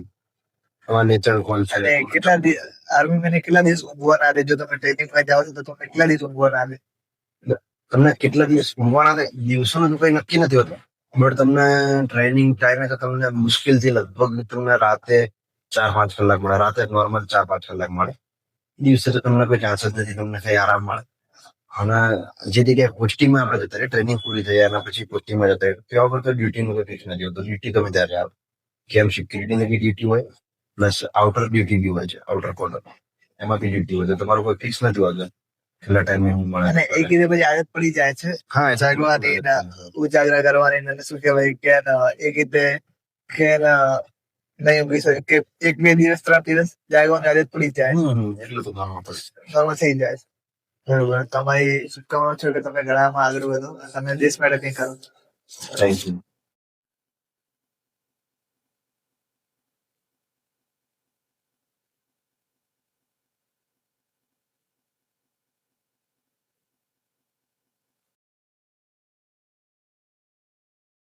[SPEAKER 2] તમારા નેચર કોલ છે.
[SPEAKER 1] અને કેટલા આર્મી મેને કેટલા દિવસ ઊંઘવા ના દે? જો તમે ટ્રેનિંગ માં જાઓ છો તો તમે કેટલા દિવસ ઊંઘવા ના દે?
[SPEAKER 2] તમને કેટલા દિવસ ઊંઘવાના દે દિવસોનું કઈ નક્કી નથી હોતું, બટ તમને ટ્રેનિંગ ટાઈમે તો તમને મુશ્કેલથી લગભગ તમને રાતે 4-5 કલાક મળે. રાતે નોર્મલ 4-5 કલાક મળે. દિવસે તો તમને કોઈ ચાન્સ જ નથી તમને કઈ આરામ મળે. અને જે જગ્યાએ પોસ્ટિંગમાં આપણે જતા રહીએ, ટ્રેનિંગ પૂરી થઈ એના પછી પોસ્ટિંગમાં જતા રહીએ, ત્યાં ઉપર તો ડ્યુટીનું કોઈ ફિક્સ નથી હોતું. ડ્યુટી ગમે ત્યારે આવે. કેમ સિક્યુરિટીની બી ડ્યુટી હોય, પ્લસ આઉટર ડ્યુટી બી હોય છે, આઉટર કોર્નર એમાં બી ડ્યુટી હોય છે. તમારું કોઈ ફિક્સ નથી હોતું કેટલા ટાઈમે મળે. અને
[SPEAKER 1] એક રીતે પછી આદત પડી જાય છે જાગવાની, ઉજાગરા કરવાની, શું કહેવાય કે એક રીતે કે નહીં ઊંઘી શકે કે 1-2 દિવસ 3 દિવસ જાગવાની આદત પડી જાય,
[SPEAKER 2] એટલું તો નોર્મલ
[SPEAKER 1] થઈ જાય. બરોબર. તમારી શુભકામનાઓ છે કે તમે ઘણામાં આગળ વધો, તમે દેશ માટે કંઈ કરો.
[SPEAKER 2] Thank you.